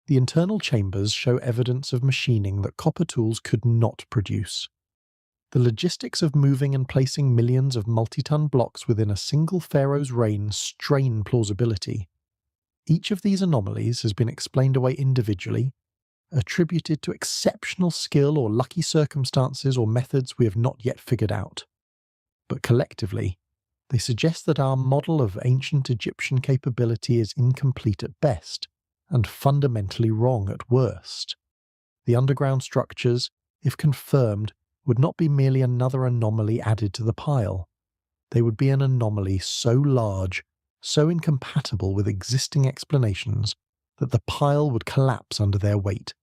The internal chambers show evidence of machining that copper tools could not produce. The logistics of moving and placing millions of multi-ton blocks within a single pharaoh's reign strain plausibility. Each of these anomalies has been explained away individually, attributed to exceptional skill or lucky circumstances or methods we have not yet figured out. But collectively, they suggest that our model of ancient Egyptian capability is incomplete at best and fundamentally wrong at worst. The underground structures, if confirmed, would not be merely another anomaly added to the pile. They would be an anomaly so large, so incompatible with existing explanations, that the pile would collapse under their weight.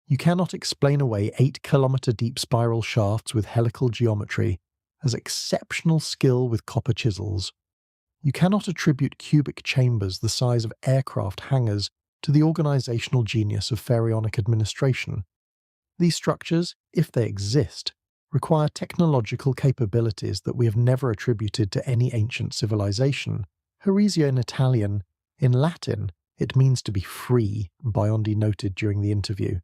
You cannot explain away 8-kilometre deep spiral shafts with helical geometry as exceptional skill with copper chisels. You cannot attribute cubic chambers the size of aircraft hangars to the organisational genius of pharaonic administration. These structures, if they exist, require technological capabilities that we have never attributed to any ancient civilization. Heresia in Italian. In Latin, it means to be free, Biondi noted during the interview.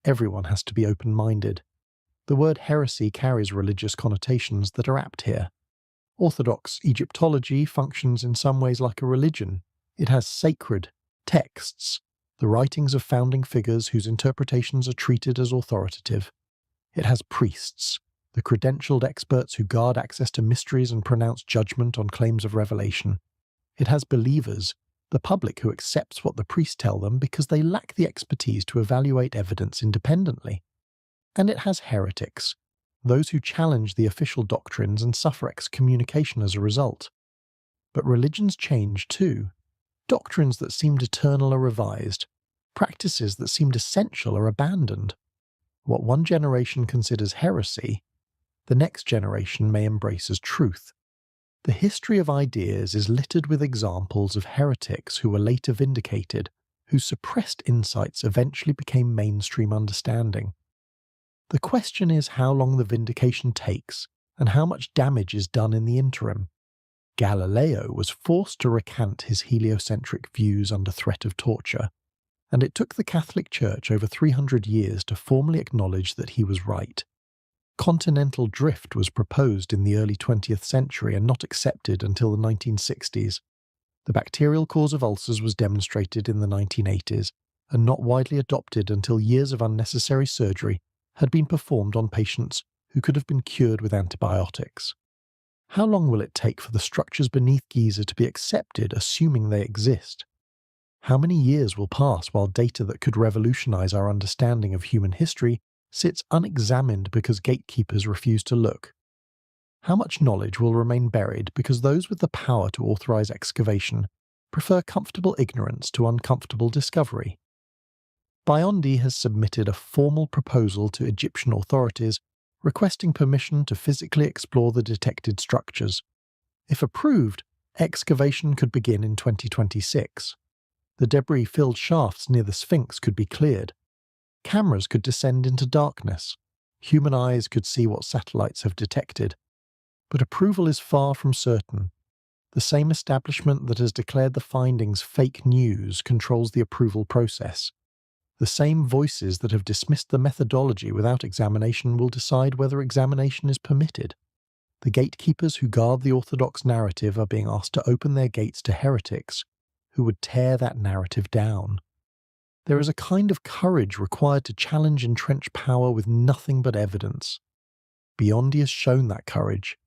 Everyone has to be open-minded. The word heresy carries religious connotations that are apt here. Orthodox Egyptology functions in some ways like a religion. It has sacred texts, the writings of founding figures whose interpretations are treated as authoritative. It has priests, the credentialed experts who guard access to mysteries and pronounce judgment on claims of revelation. It has believers, the public who accepts what the priests tell them because they lack the expertise to evaluate evidence independently. And it has heretics, those who challenge the official doctrines and suffer excommunication as a result. But religions change too. Doctrines that seemed eternal are revised. Practices that seemed essential are abandoned. What one generation considers heresy, the next generation may embrace as truth. The history of ideas is littered with examples of heretics who were later vindicated, whose suppressed insights eventually became mainstream understanding. The question is how long the vindication takes and how much damage is done in the interim. Galileo was forced to recant his heliocentric views under threat of torture, and it took the Catholic Church over 300 years to formally acknowledge that he was right. Continental drift was proposed in the early 20th century and not accepted until the 1960s. The bacterial cause of ulcers was demonstrated in the 1980s and not widely adopted until years of unnecessary surgery had been performed on patients who could have been cured with antibiotics. How long will it take for the structures beneath Giza to be accepted, assuming they exist? How many years will pass while data that could revolutionize our understanding of human history sits unexamined because gatekeepers refuse to look? How much knowledge will remain buried because those with the power to authorize excavation prefer comfortable ignorance to uncomfortable discovery? Biondi has submitted a formal proposal to Egyptian authorities requesting permission to physically explore the detected structures. If approved, excavation could begin in 2026. The debris-filled shafts near the Sphinx could be cleared. Cameras could descend into darkness. Human eyes could see what satellites have detected. But approval is far from certain. The same establishment that has declared the findings fake news controls the approval process. The same voices that have dismissed the methodology without examination will decide whether examination is permitted. The gatekeepers who guard the orthodox narrative are being asked to open their gates to heretics who would tear that narrative down. There is a kind of courage required to challenge entrenched power with nothing but evidence. Biondi has shown that courage.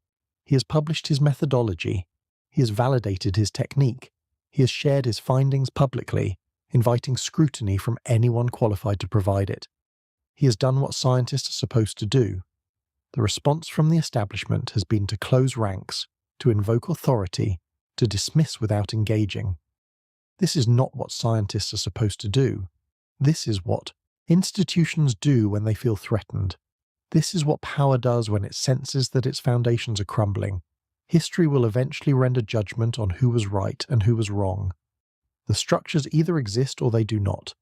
He has published his methodology. He has validated his technique. He has shared his findings publicly, inviting scrutiny from anyone qualified to provide it. He has done what scientists are supposed to do. The response from the establishment has been to close ranks, to invoke authority, to dismiss without engaging. This is not what scientists are supposed to do. This is what institutions do when they feel threatened. This is what power does when it senses that its foundations are crumbling. History will eventually render judgment on who was right and who was wrong. The structures either exist or they do not.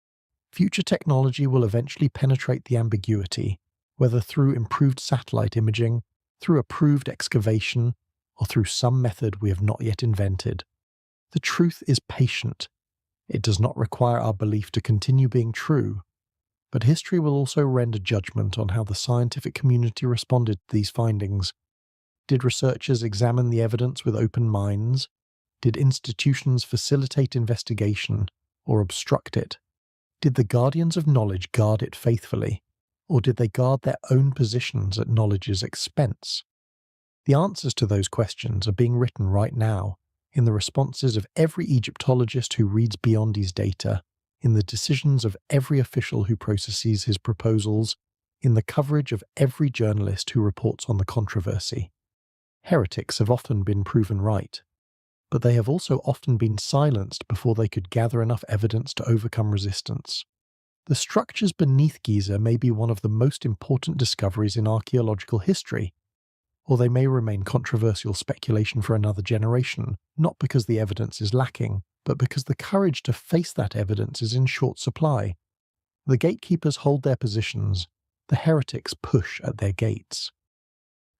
Future technology will eventually penetrate the ambiguity, whether through improved satellite imaging, through approved excavation, or through some method we have not yet invented. The truth is patient. It does not require our belief to continue being true, but history will also render judgment on how the scientific community responded to these findings. Did researchers examine the evidence with open minds? Did institutions facilitate investigation or obstruct it? Did the guardians of knowledge guard it faithfully, or did they guard their own positions at knowledge's expense? The answers to those questions are being written right now in the responses of every Egyptologist who reads beyond his data, in the decisions of every official who processes his proposals, in the coverage of every journalist who reports on the controversy. Heretics have often been proven right, but they have also often been silenced before they could gather enough evidence to overcome resistance. The structures beneath Giza may be one of the most important discoveries in archaeological history, or they may remain controversial speculation for another generation, not because the evidence is lacking, but because the courage to face that evidence is in short supply. The gatekeepers hold their positions, the heretics push at their gates.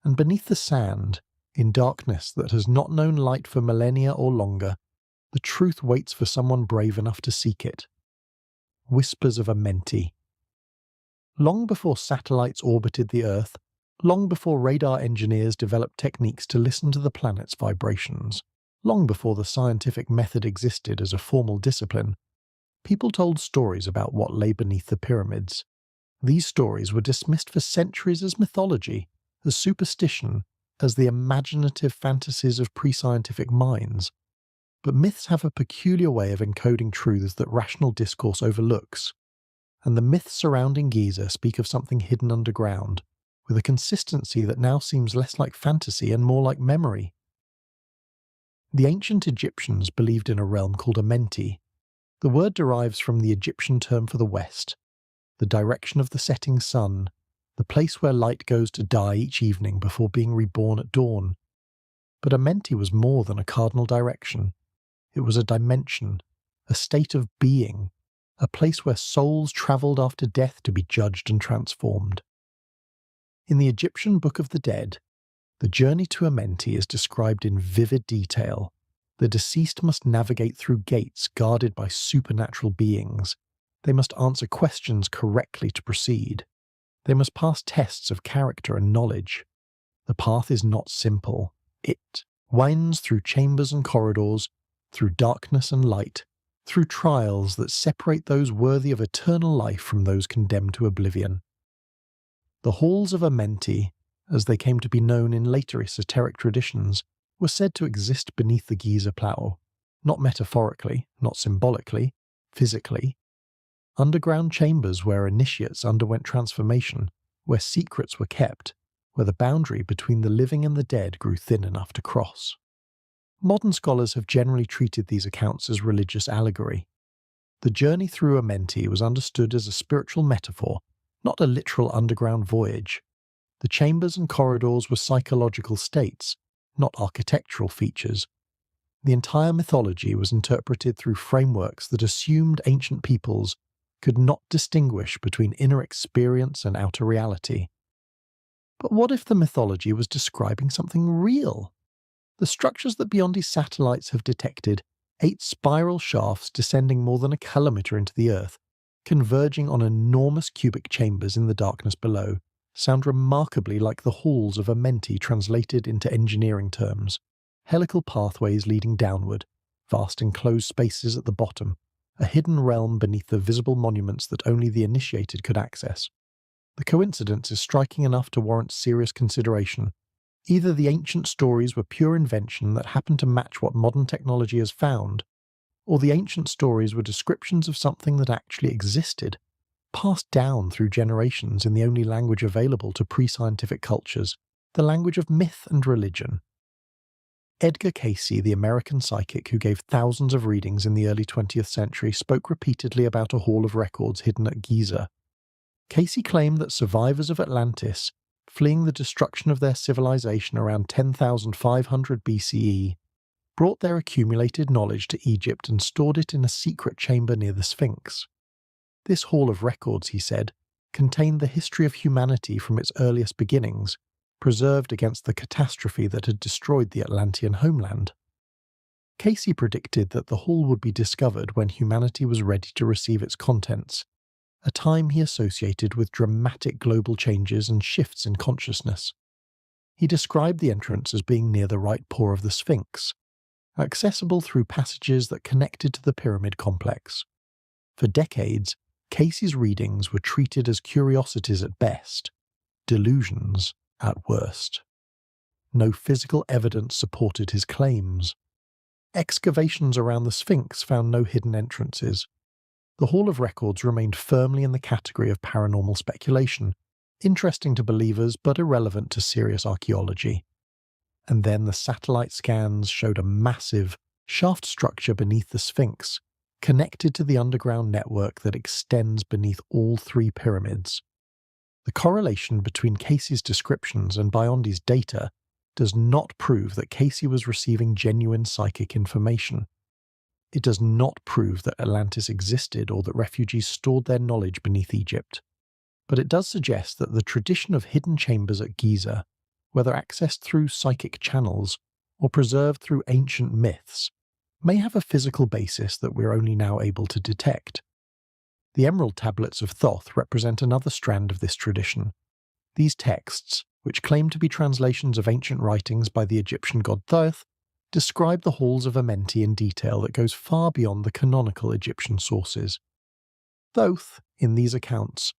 And beneath the sand, in darkness that has not known light for millennia or longer, the truth waits for someone brave enough to seek it. Whispers of Amenti. Long before satellites orbited the Earth, long before radar engineers developed techniques to listen to the planet's vibrations, long before the scientific method existed as a formal discipline, people told stories about what lay beneath the pyramids. These stories were dismissed for centuries as mythology, as superstition, as the imaginative fantasies of pre-scientific minds. But myths have a peculiar way of encoding truths that rational discourse overlooks, and the myths surrounding Giza speak of something hidden underground, with a consistency that now seems less like fantasy and more like memory. The ancient Egyptians believed in a realm called Amenti. The word derives from the Egyptian term for the west, the direction of the setting sun, the place where light goes to die each evening before being reborn at dawn. But Amenti was more than a cardinal direction. It was a dimension, a state of being, a place where souls travelled after death to be judged and transformed. In the Egyptian Book of the Dead, the journey to Amenti is described in vivid detail. The deceased must navigate through gates guarded by supernatural beings. They must answer questions correctly to proceed. They must pass tests of character and knowledge. The path is not simple. It winds through chambers and corridors, through darkness and light, through trials that separate those worthy of eternal life from those condemned to oblivion. The halls of Amenti, as they came to be known in later esoteric traditions, were said to exist beneath the Giza Plateau, not metaphorically, not symbolically, physically. Underground chambers where initiates underwent transformation, where secrets were kept, where the boundary between the living and the dead grew thin enough to cross. Modern scholars have generally treated these accounts as religious allegory. The journey through Amenti was understood as a spiritual metaphor, not a literal underground voyage. The chambers and corridors were psychological states, not architectural features. The entire mythology was interpreted through frameworks that assumed ancient peoples could not distinguish between inner experience and outer reality. But what if the mythology was describing something real? The structures that Beyondi's satellites have detected, 8 spiral shafts descending more than a kilometre into the Earth, converging on enormous cubic chambers in the darkness below, sound remarkably like the halls of Amenti translated into engineering terms. Helical pathways leading downward, vast enclosed spaces at the bottom, a hidden realm beneath the visible monuments that only the initiated could access. The coincidence is striking enough to warrant serious consideration. Either the ancient stories were pure invention that happened to match what modern technology has found, or the ancient stories were descriptions of something that actually existed, passed down through generations in the only language available to pre-scientific cultures, the language of myth and religion. Edgar Cayce, the American psychic who gave thousands of readings in the early 20th century, spoke repeatedly about a hall of records hidden at Giza. Cayce claimed that survivors of Atlantis, fleeing the destruction of their civilization around 10,500 BCE, brought their accumulated knowledge to Egypt and stored it in a secret chamber near the Sphinx. This hall of records, he said, contained the history of humanity from its earliest beginnings, preserved against the catastrophe that had destroyed the Atlantean homeland. Casey predicted that the hall would be discovered when humanity was ready to receive its contents, a time he associated with dramatic global changes and shifts in consciousness. He described the entrance as being near the right paw of the Sphinx, accessible through passages that connected to the pyramid complex. For decades, Casey's readings were treated as curiosities at best, delusions at worst. No physical evidence supported his claims. Excavations around the Sphinx found no hidden entrances. The Hall of Records remained firmly in the category of paranormal speculation, interesting to believers but irrelevant to serious archaeology. And then the satellite scans showed a massive, shaft structure beneath the Sphinx, connected to the underground network that extends beneath all three pyramids. The correlation between Casey's descriptions and Biondi's data does not prove that Casey was receiving genuine psychic information. It does not prove that Atlantis existed or that refugees stored their knowledge beneath Egypt. But it does suggest that the tradition of hidden chambers at Giza, whether accessed through psychic channels or preserved through ancient myths, may have a physical basis that we're only now able to detect. The Emerald Tablets of Thoth represent another strand of this tradition. These texts, which claim to be translations of ancient writings by the Egyptian god Thoth, describe the halls of Amenti in detail that goes far beyond the canonical Egyptian sources. Thoth, in these accounts,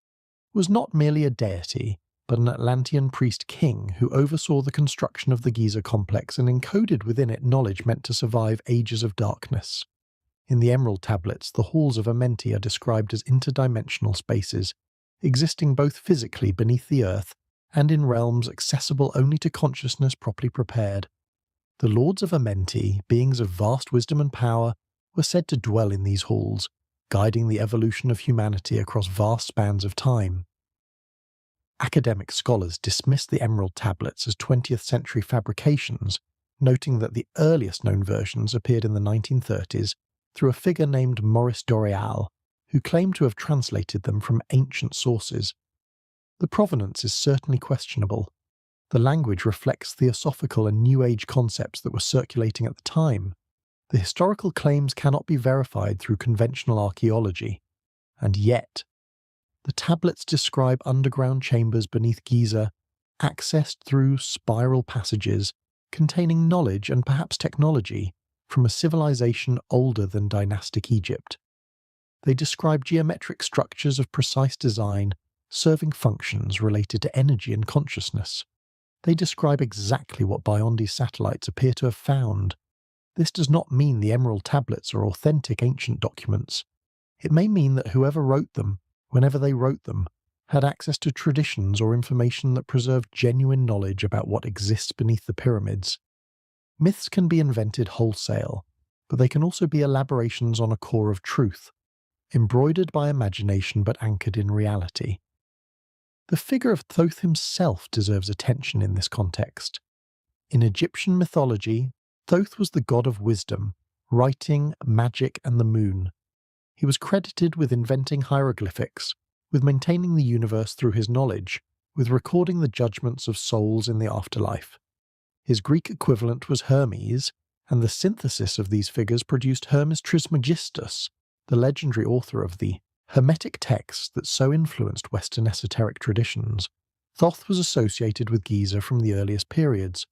was not merely a deity, but an Atlantean priest-king who oversaw the construction of the Giza complex and encoded within it knowledge meant to survive ages of darkness. In the Emerald Tablets, the halls of Amenti are described as interdimensional spaces, existing both physically beneath the earth and in realms accessible only to consciousness properly prepared. The Lords of Amenti, beings of vast wisdom and power, were said to dwell in these halls, guiding the evolution of humanity across vast spans of time. Academic scholars dismiss the Emerald Tablets as 20th century fabrications, noting that the earliest known versions appeared in the 1930s through a figure named Maurice Doreal, who claimed to have translated them from ancient sources. The provenance is certainly questionable. The language reflects theosophical and New Age concepts that were circulating at the time. The historical claims cannot be verified through conventional archaeology. And yet, the tablets describe underground chambers beneath Giza, accessed through spiral passages containing knowledge and perhaps technology from a civilization older than dynastic Egypt. They describe geometric structures of precise design, serving functions related to energy and consciousness. They describe exactly what Biondi's satellites appear to have found. This does not mean the Emerald Tablets are authentic ancient documents. It may mean that whoever wrote them, whenever they wrote them, had access to traditions or information that preserved genuine knowledge about what exists beneath the pyramids. Myths can be invented wholesale, but they can also be elaborations on a core of truth, embroidered by imagination but anchored in reality. The figure of Thoth himself deserves attention in this context. In Egyptian mythology, Thoth was the god of wisdom, writing, magic, and the moon. He was credited with inventing hieroglyphics, with maintaining the universe through his knowledge, with recording the judgments of souls in the afterlife. His Greek equivalent was Hermes, and the synthesis of these figures produced Hermes Trismegistus, the legendary author of the Hermetic texts that so influenced Western esoteric traditions. Thoth was associated with Giza from the earliest periods.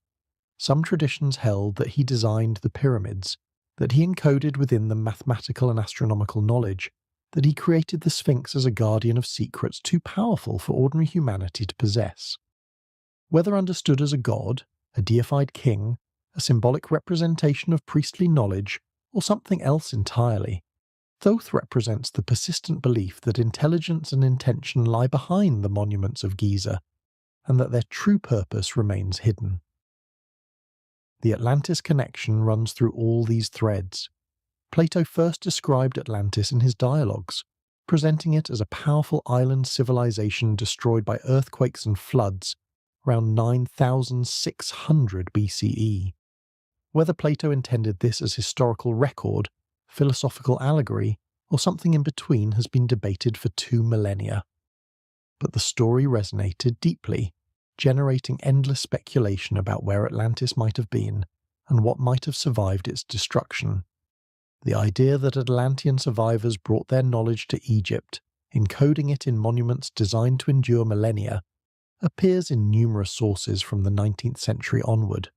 Some traditions held that he designed the pyramids, that he encoded within them mathematical and astronomical knowledge, that he created the Sphinx as a guardian of secrets too powerful for ordinary humanity to possess. Whether understood as a god, a deified king, a symbolic representation of priestly knowledge, or something else entirely, Thoth represents the persistent belief that intelligence and intention lie behind the monuments of Giza, and that their true purpose remains hidden. The Atlantis connection runs through all these threads. Plato first described Atlantis in his dialogues, presenting it as a powerful island civilization destroyed by earthquakes and floods around 9600 BCE. Whether Plato intended this as historical record, philosophical allegory, or something in between has been debated for 2 millennia. But the story resonated deeply, generating endless speculation about where Atlantis might have been, and what might have survived its destruction. The idea that Atlantean survivors brought their knowledge to Egypt, encoding it in monuments designed to endure millennia, appears in numerous sources from the 19th century onward.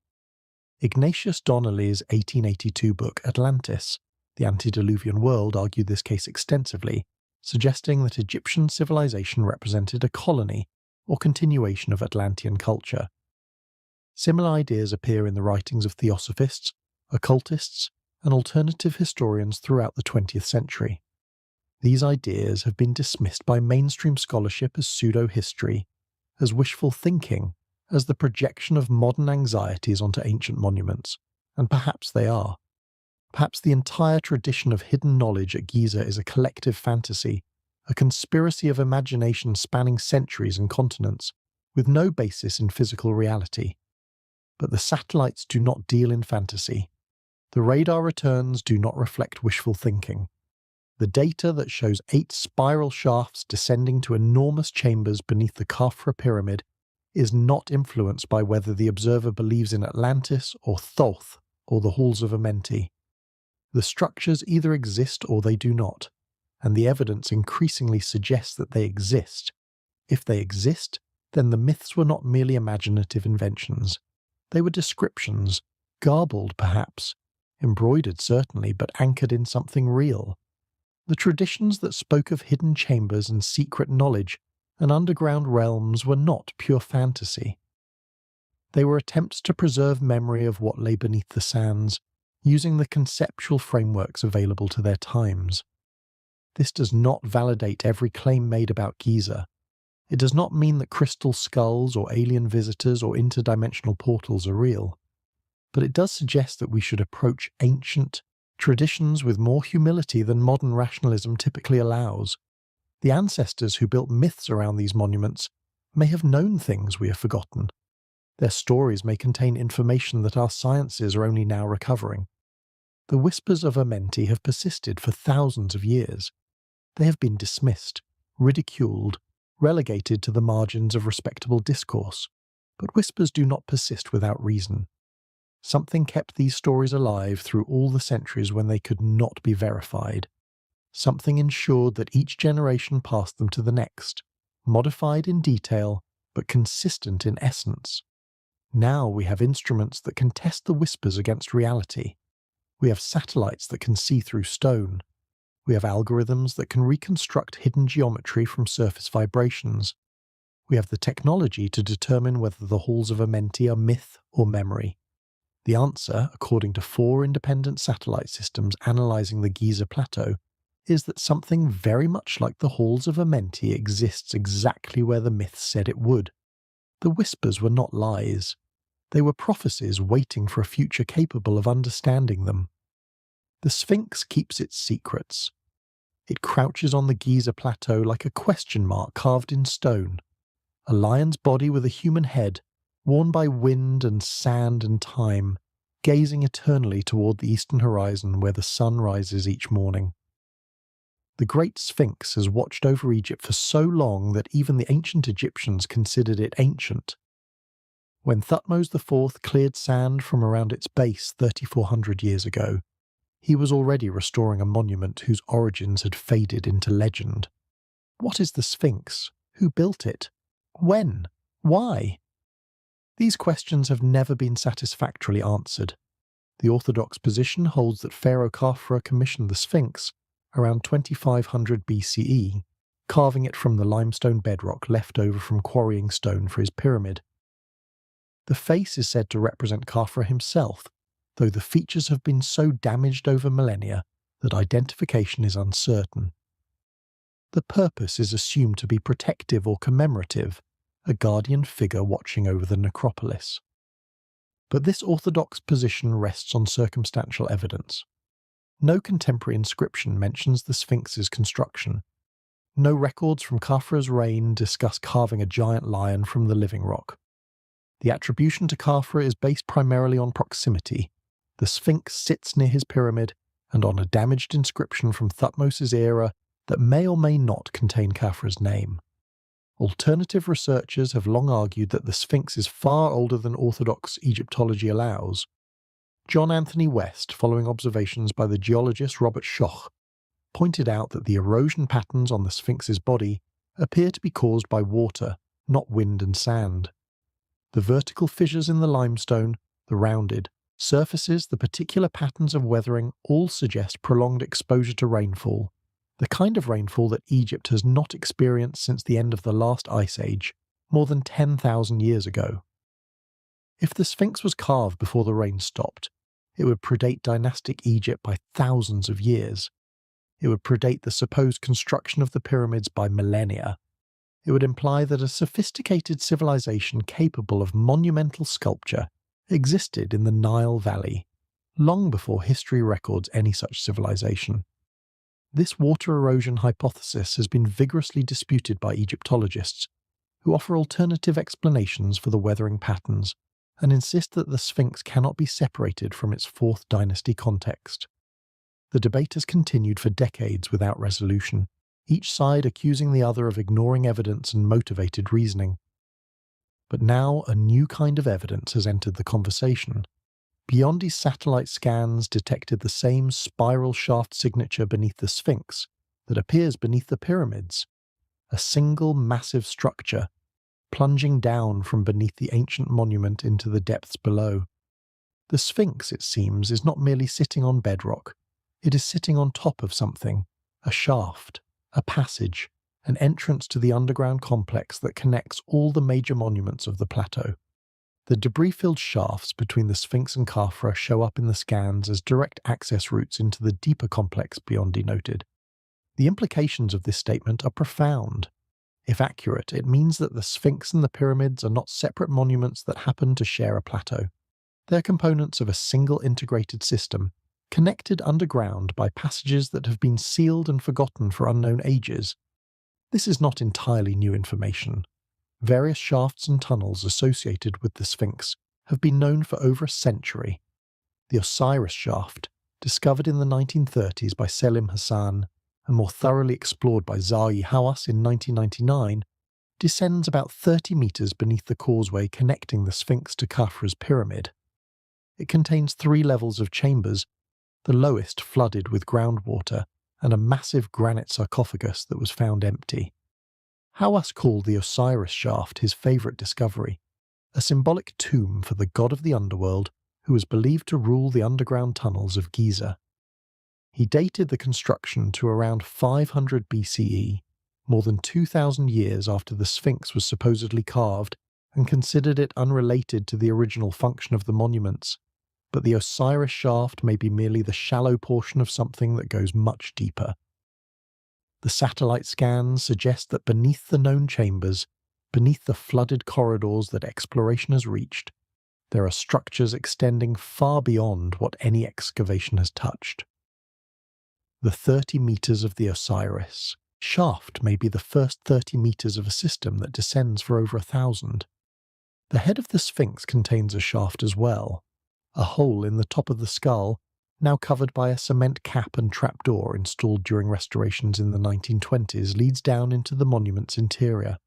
Ignatius Donnelly's 1882 book Atlantis, The Antediluvian World, argued this case extensively, suggesting that Egyptian civilization represented a colony or continuation of Atlantean culture. Similar ideas appear in the writings of theosophists, occultists, and alternative historians throughout the 20th century. These ideas have been dismissed by mainstream scholarship as pseudo-history, as wishful thinking, as the projection of modern anxieties onto ancient monuments, and perhaps they are. Perhaps the entire tradition of hidden knowledge at Giza is a collective fantasy, a conspiracy of imagination spanning centuries and continents, with no basis in physical reality. But the satellites do not deal in fantasy. The radar returns do not reflect wishful thinking. The data that shows 8 spiral shafts descending to enormous chambers beneath the Khafra pyramid is not influenced by whether the observer believes in Atlantis or Thoth or the halls of Amenti. The structures either exist or they do not, and the evidence increasingly suggests that they exist. If they exist, then the myths were not merely imaginative inventions. They were descriptions, garbled perhaps, embroidered certainly, but anchored in something real. The traditions that spoke of hidden chambers and secret knowledge and underground realms were not pure fantasy. They were attempts to preserve memory of what lay beneath the sands, using the conceptual frameworks available to their times. This does not validate every claim made about Giza. It does not mean that crystal skulls or alien visitors or interdimensional portals are real. But it does suggest that we should approach ancient traditions with more humility than modern rationalism typically allows. The ancestors who built myths around these monuments may have known things we have forgotten. Their stories may contain information that our sciences are only now recovering. The whispers of Amenti have persisted for thousands of years. They have been dismissed, ridiculed, relegated to the margins of respectable discourse. But whispers do not persist without reason. Something kept these stories alive through all the centuries when they could not be verified. Something ensured that each generation passed them to the next, modified in detail, but consistent in essence. Now we have instruments that can test the whispers against reality. We have satellites that can see through stone. We have algorithms that can reconstruct hidden geometry from surface vibrations. We have the technology to determine whether the halls of Amenti are myth or memory. The answer, according to 4 independent satellite systems analysing the Giza Plateau, is that something very much like the halls of Amenti exists exactly where the myths said it would. The whispers were not lies. They were prophecies waiting for a future capable of understanding them. The Sphinx keeps its secrets. It crouches on the Giza Plateau like a question mark carved in stone, a lion's body with a human head, worn by wind and sand and time, gazing eternally toward the eastern horizon where the sun rises each morning. The Great Sphinx has watched over Egypt for so long that even the ancient Egyptians considered it ancient. When Thutmose IV cleared sand from around its base 3,400 years ago, he was already restoring a monument whose origins had faded into legend. What is the Sphinx? Who built it? When? Why? These questions have never been satisfactorily answered. The orthodox position holds that Pharaoh Khafra commissioned the Sphinx around 2500 BCE, carving it from the limestone bedrock left over from quarrying stone for his pyramid. The face is said to represent Khafra himself, though the features have been so damaged over millennia that identification is uncertain. The purpose is assumed to be protective or commemorative, a guardian figure watching over the necropolis. But this orthodox position rests on circumstantial evidence. No contemporary inscription mentions the Sphinx's construction. No records from Khafra's reign discuss carving a giant lion from the living rock. The attribution to Khafra is based primarily on proximity. The Sphinx sits near his pyramid and on a damaged inscription from Thutmose's era that may or may not contain Khafra's name. Alternative researchers have long argued that the Sphinx is far older than orthodox Egyptology allows. John Anthony West, following observations by the geologist Robert Schoch, pointed out that the erosion patterns on the Sphinx's body appear to be caused by water, not wind and sand. The vertical fissures in the limestone, the rounded surfaces, the particular patterns of weathering all suggest prolonged exposure to rainfall, the kind of rainfall that Egypt has not experienced since the end of the last ice age, more than 10,000 years ago. If the Sphinx was carved before the rain stopped, it would predate dynastic Egypt by thousands of years. It would predate the supposed construction of the pyramids by millennia. It would imply that a sophisticated civilization capable of monumental sculpture existed in the Nile Valley, long before history records any such civilization. This water erosion hypothesis has been vigorously disputed by Egyptologists, who offer alternative explanations for the weathering patterns and insist that the Sphinx cannot be separated from its 4th dynasty context. The debate has continued for decades without resolution, each side accusing the other of ignoring evidence and motivated reasoning. But now a new kind of evidence has entered the conversation. Beyondi's satellite scans detected the same spiral shaft signature beneath the Sphinx that appears beneath the pyramids, a single massive structure plunging down from beneath the ancient monument into the depths below. The Sphinx, it seems, is not merely sitting on bedrock, it is sitting on top of something, a shaft, a passage, an entrance to the underground complex that connects all the major monuments of the plateau. The debris-filled shafts between the Sphinx and Khafra show up in the scans as direct access routes into the deeper complex, Biondi noted. The implications of this statement are profound. If accurate, it means that the Sphinx and the pyramids are not separate monuments that happen to share a plateau. They're components of a single integrated system, connected underground by passages that have been sealed and forgotten for unknown ages. This is not entirely new information. Various shafts and tunnels associated with the Sphinx have been known for over a century. The Osiris shaft, discovered in the 1930s by Selim Hassan and more thoroughly explored by Zahi Hawass in 1999, descends about 30 meters beneath the causeway connecting the Sphinx to Khafra's pyramid. It contains 3 levels of chambers, the lowest flooded with groundwater, and a massive granite sarcophagus that was found empty. Hawass called the Osiris shaft his favourite discovery, a symbolic tomb for the god of the underworld who was believed to rule the underground tunnels of Giza. He dated the construction to around 500 BCE, more than 2,000 years after the Sphinx was supposedly carved, and considered it unrelated to the original function of the monuments. But the Osiris shaft may be merely the shallow portion of something that goes much deeper. The satellite scans suggest that beneath the known chambers, beneath the flooded corridors that exploration has reached, there are structures extending far beyond what any excavation has touched. The 30 meters of the Osiris shaft may be the first 30 meters of a system that descends for over 1,000. The head of the Sphinx contains a shaft as well, a hole in the top of the skull, now covered by a cement cap and trapdoor installed during restorations in the 1920s, leads down into the monument's interior.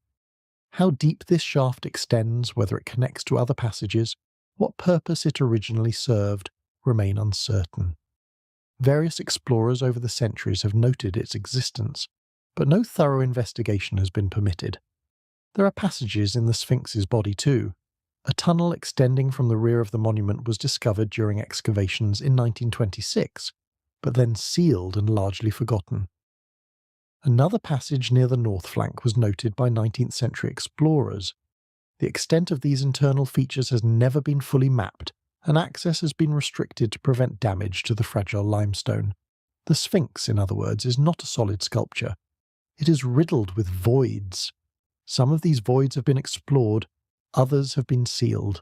How deep this shaft extends, whether it connects to other passages, what purpose it originally served, remain uncertain. Various explorers over the centuries have noted its existence, but no thorough investigation has been permitted. There are passages in the Sphinx's body too. A tunnel extending from the rear of the monument was discovered during excavations in 1926, but then sealed and largely forgotten. Another passage near the north flank was noted by 19th century explorers. The extent of these internal features has never been fully mapped, and access has been restricted to prevent damage to the fragile limestone. The Sphinx, in other words, is not a solid sculpture. It is riddled with voids. Some of these voids have been explored, others have been sealed,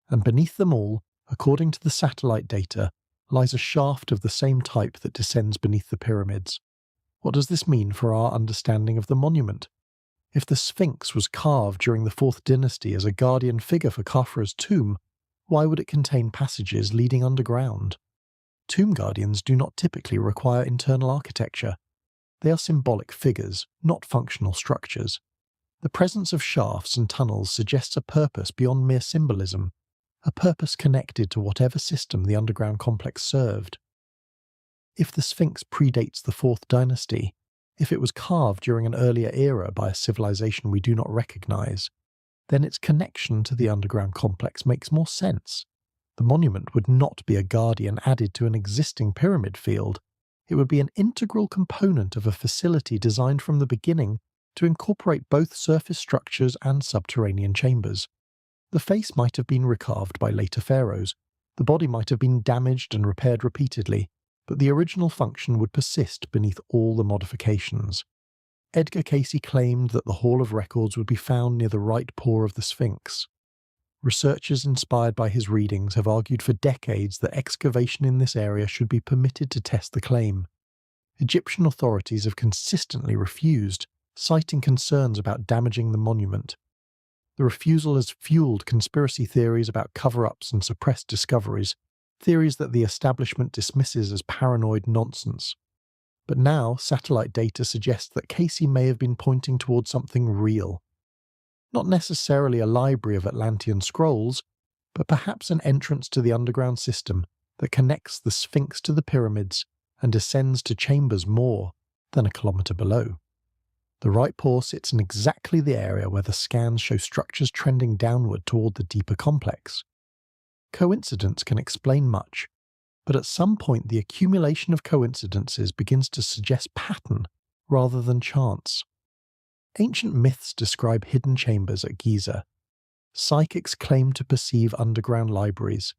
and beneath them all, according to the satellite data, lies a shaft of the same type that descends beneath the pyramids. What does this mean for our understanding of the monument? If the Sphinx was carved during the 4th dynasty as a guardian figure for Khafra's tomb, why would it contain passages leading underground? Tomb guardians do not typically require internal architecture. They are symbolic figures, not functional structures. The presence of shafts and tunnels suggests a purpose beyond mere symbolism. a purpose connected to whatever system the underground complex served. If the Sphinx predates the 4th dynasty, if it was carved during an earlier era by a civilization we do not recognize, then its connection to the underground complex makes more sense. The monument would not be a guardian added to an existing pyramid field. It would be an integral component of a facility designed from the beginning to incorporate both surface structures and subterranean chambers. The face might have been recarved by later pharaohs, the body might have been damaged and repaired repeatedly, but the original function would persist beneath all the modifications. Edgar Cayce claimed that the Hall of Records would be found near the right paw of the Sphinx. Researchers inspired by his readings have argued for decades that excavation in this area should be permitted to test the claim. Egyptian authorities have consistently refused, citing concerns about damaging the monument. The refusal has fueled conspiracy theories about cover-ups and suppressed discoveries, theories that the establishment dismisses as paranoid nonsense. But now, satellite data suggests that Cayce may have been pointing towards something real. Not necessarily a library of Atlantean scrolls, but perhaps an entrance to the underground system that connects the Sphinx to the pyramids and descends to chambers more than a kilometre below. The right paw sits in exactly the area where the scans show structures trending downward toward the deeper complex. Coincidence can explain much, but at some point the accumulation of coincidences begins to suggest pattern rather than chance. Ancient myths describe hidden chambers at Giza. Psychics claim to perceive underground libraries.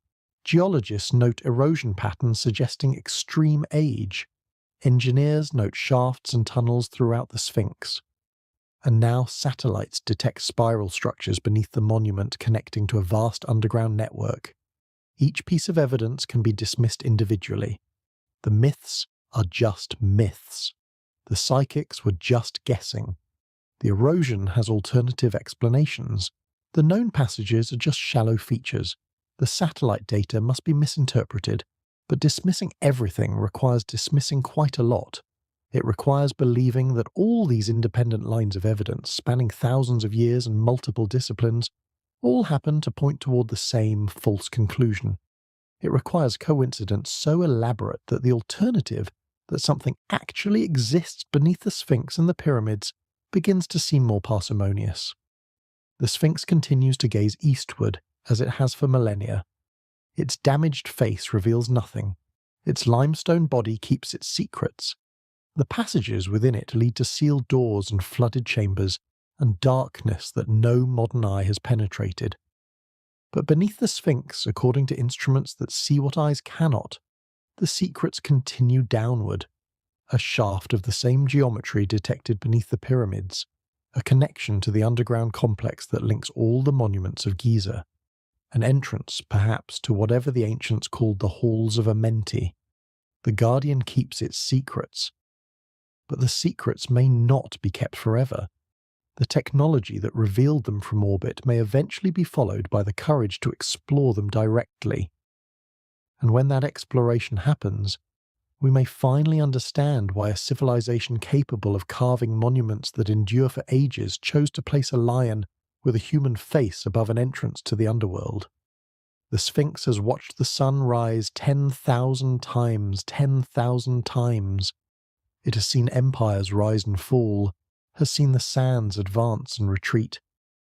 Geologists note erosion patterns suggesting extreme age. Engineers note shafts and tunnels throughout the Sphinx. And now satellites detect spiral structures beneath the monument connecting to a vast underground network. Each piece of evidence can be dismissed individually. The myths are just myths. The psychics were just guessing. The erosion has alternative explanations. The known passages are just shallow features. The satellite data must be misinterpreted, but dismissing everything requires dismissing quite a lot. It requires believing that all these independent lines of evidence, spanning thousands of years and multiple disciplines, all happen to point toward the same false conclusion. It requires coincidence so elaborate that the alternative, that something actually exists beneath the Sphinx and the pyramids, begins to seem more parsimonious. The Sphinx continues to gaze eastward, as it has for millennia. Its damaged face reveals nothing. Its limestone body keeps its secrets. The passages within it lead to sealed doors and flooded chambers, and darkness that no modern eye has penetrated. But beneath the Sphinx, according to instruments that see what eyes cannot, the secrets continue downward. A shaft of the same geometry detected beneath the pyramids, a connection to the underground complex that links all the monuments of Giza, an entrance, perhaps, to whatever the ancients called the Halls of Amenti. The Guardian keeps its secrets. But the secrets may not be kept forever. The technology that revealed them from orbit may eventually be followed by the courage to explore them directly. And when that exploration happens, we may finally understand why a civilization capable of carving monuments that endure for ages chose to place a lion with a human face above an entrance to the underworld. The Sphinx has watched the sun rise 10,000 times, 10,000 times. It has seen empires rise and fall, has seen the sands advance and retreat,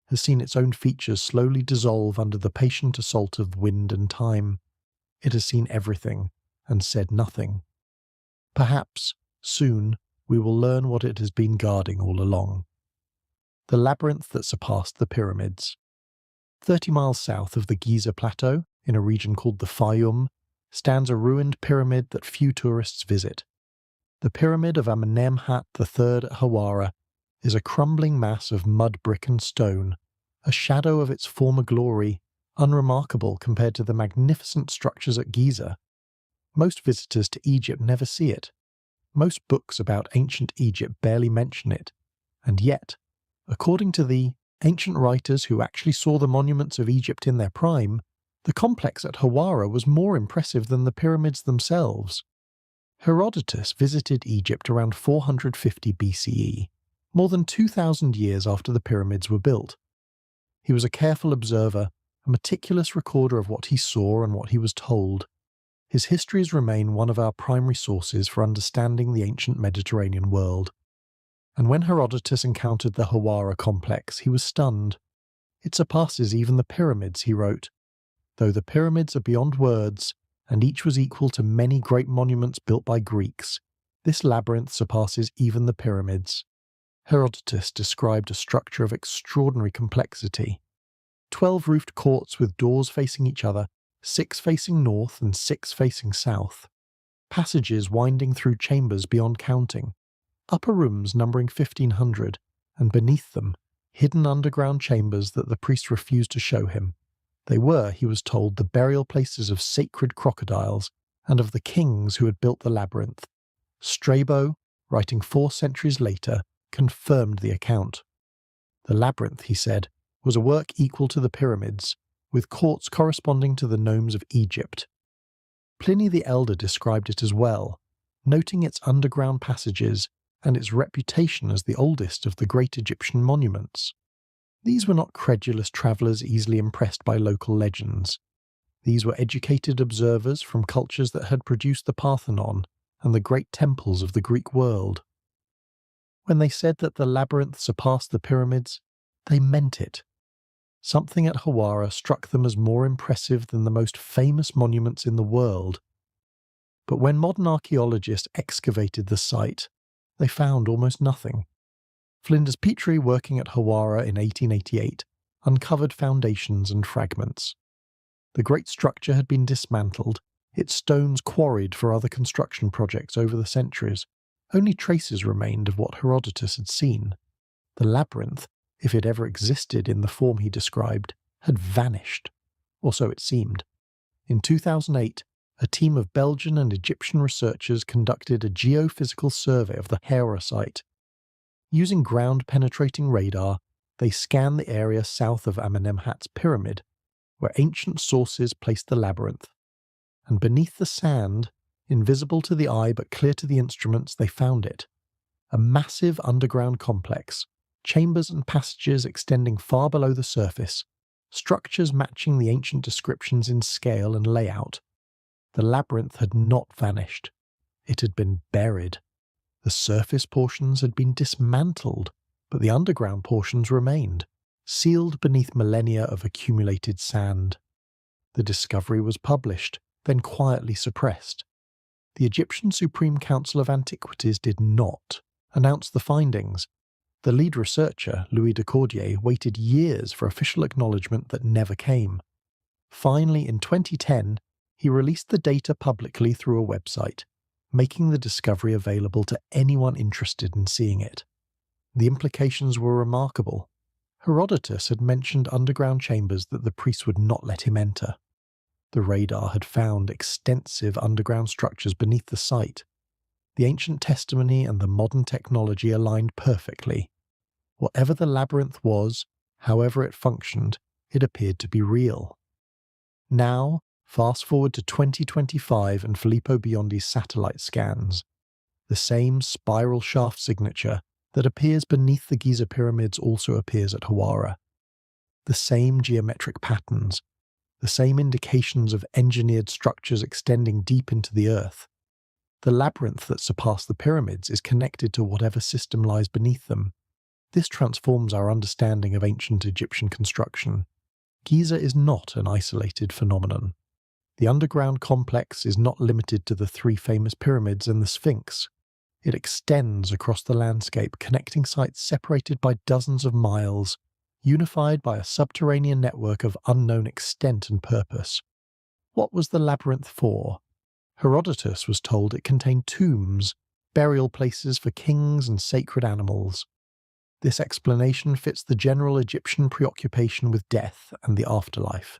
has seen its own features slowly dissolve under the patient assault of wind and time. It has seen everything and said nothing. Perhaps, soon, we will learn what it has been guarding all along. The labyrinth that surpassed the pyramids. 30 miles south of the Giza Plateau, in a region called the Fayum, stands a ruined pyramid that few tourists visit. The Pyramid of Amenemhat III at Hawara is a crumbling mass of mud, brick and stone, a shadow of its former glory, unremarkable compared to the magnificent structures at Giza. Most visitors to Egypt never see it. Most books about ancient Egypt barely mention it. And yet, according to the ancient writers who actually saw the monuments of Egypt in their prime, the complex at Hawara was more impressive than the pyramids themselves. Herodotus visited Egypt around 450 BCE, more than 2,000 years after the pyramids were built. He was a careful observer, a meticulous recorder of what he saw and what he was told. His histories remain one of our primary sources for understanding the ancient Mediterranean world. And when Herodotus encountered the Hawara complex, he was stunned. "It surpasses even the pyramids," he wrote. "Though the pyramids are beyond words, and each was equal to many great monuments built by Greeks, this labyrinth surpasses even the pyramids." Herodotus described a structure of extraordinary complexity. 12 roofed courts with doors facing each other, 6 facing north and 6 facing south. Passages winding through chambers beyond counting. Upper rooms numbering 1,500, and beneath them, hidden underground chambers that the priest refused to show him. They were, he was told, the burial places of sacred crocodiles and of the kings who had built the labyrinth. Strabo, writing 4 centuries later, confirmed the account. The labyrinth, he said, was a work equal to the pyramids, with courts corresponding to the nomes of Egypt. Pliny the Elder described it as well, noting its underground passages and its reputation as the oldest of the great Egyptian monuments. These were not credulous travellers easily impressed by local legends. These were educated observers from cultures that had produced the Parthenon and the great temples of the Greek world. When they said that the labyrinth surpassed the pyramids, they meant it. Something at Hawara struck them as more impressive than the most famous monuments in the world. But when modern archaeologists excavated the site, they found almost nothing. Flinders Petrie, working at Hawara in 1888, uncovered foundations and fragments. The great structure had been dismantled, its stones quarried for other construction projects over the centuries. Only traces remained of what Herodotus had seen. The labyrinth, if it ever existed in the form he described, had vanished, or so it seemed. In 2008, a team of Belgian and Egyptian researchers conducted a geophysical survey of the Hawara site. Using ground-penetrating radar, they scanned the area south of Amenemhat's pyramid, where ancient sources placed the labyrinth. And beneath the sand, invisible to the eye but clear to the instruments, they found it. A massive underground complex, chambers and passages extending far below the surface, structures matching the ancient descriptions in scale and layout. The labyrinth had not vanished. It had been buried. The surface portions had been dismantled, but the underground portions remained, sealed beneath millennia of accumulated sand. The discovery was published, then quietly suppressed. The Egyptian Supreme Council of Antiquities did not announce the findings. The lead researcher, Louis de Cordier, waited years for official acknowledgement that never came. Finally, in 2010, he released the data publicly through a website, making the discovery available to anyone interested in seeing it. The implications were remarkable. Herodotus had mentioned underground chambers that the priests would not let him enter. The radar had found extensive underground structures beneath the site. The ancient testimony and the modern technology aligned perfectly. Whatever the labyrinth was, however it functioned, it appeared to be real. Now, fast forward to 2025 and Filippo Biondi's satellite scans. The same spiral shaft signature that appears beneath the Giza pyramids also appears at Hawara. The same geometric patterns, the same indications of engineered structures extending deep into the earth. The labyrinth that surpassed the pyramids is connected to whatever system lies beneath them. This transforms our understanding of ancient Egyptian construction. Giza is not an isolated phenomenon. The underground complex is not limited to the 3 famous pyramids and the Sphinx. It extends across the landscape, connecting sites separated by dozens of miles, unified by a subterranean network of unknown extent and purpose. What was the labyrinth for? Herodotus was told it contained tombs, burial places for kings and sacred animals. This explanation fits the general Egyptian preoccupation with death and the afterlife.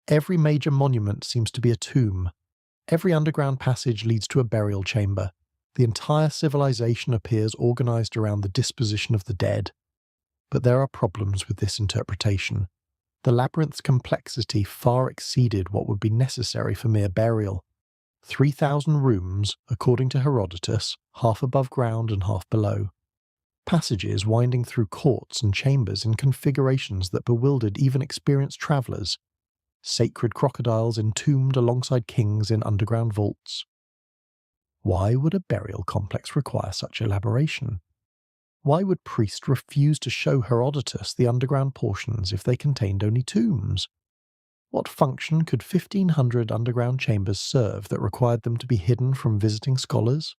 Every major monument seems to be a tomb. Every underground passage leads to a burial chamber. The entire civilization appears organized around the disposition of the dead. But there are problems with this interpretation. The labyrinth's complexity far exceeded what would be necessary for mere burial. 3,000 rooms, according to Herodotus, half above ground and half below. Passages winding through courts and chambers in configurations that bewildered even experienced travellers. sacred crocodiles entombed alongside kings in underground vaults. Why would a burial complex require such elaboration? Why would priests refuse to show Herodotus the underground portions if they contained only tombs? What function could 1,500 underground chambers serve that required them to be hidden from visiting scholars?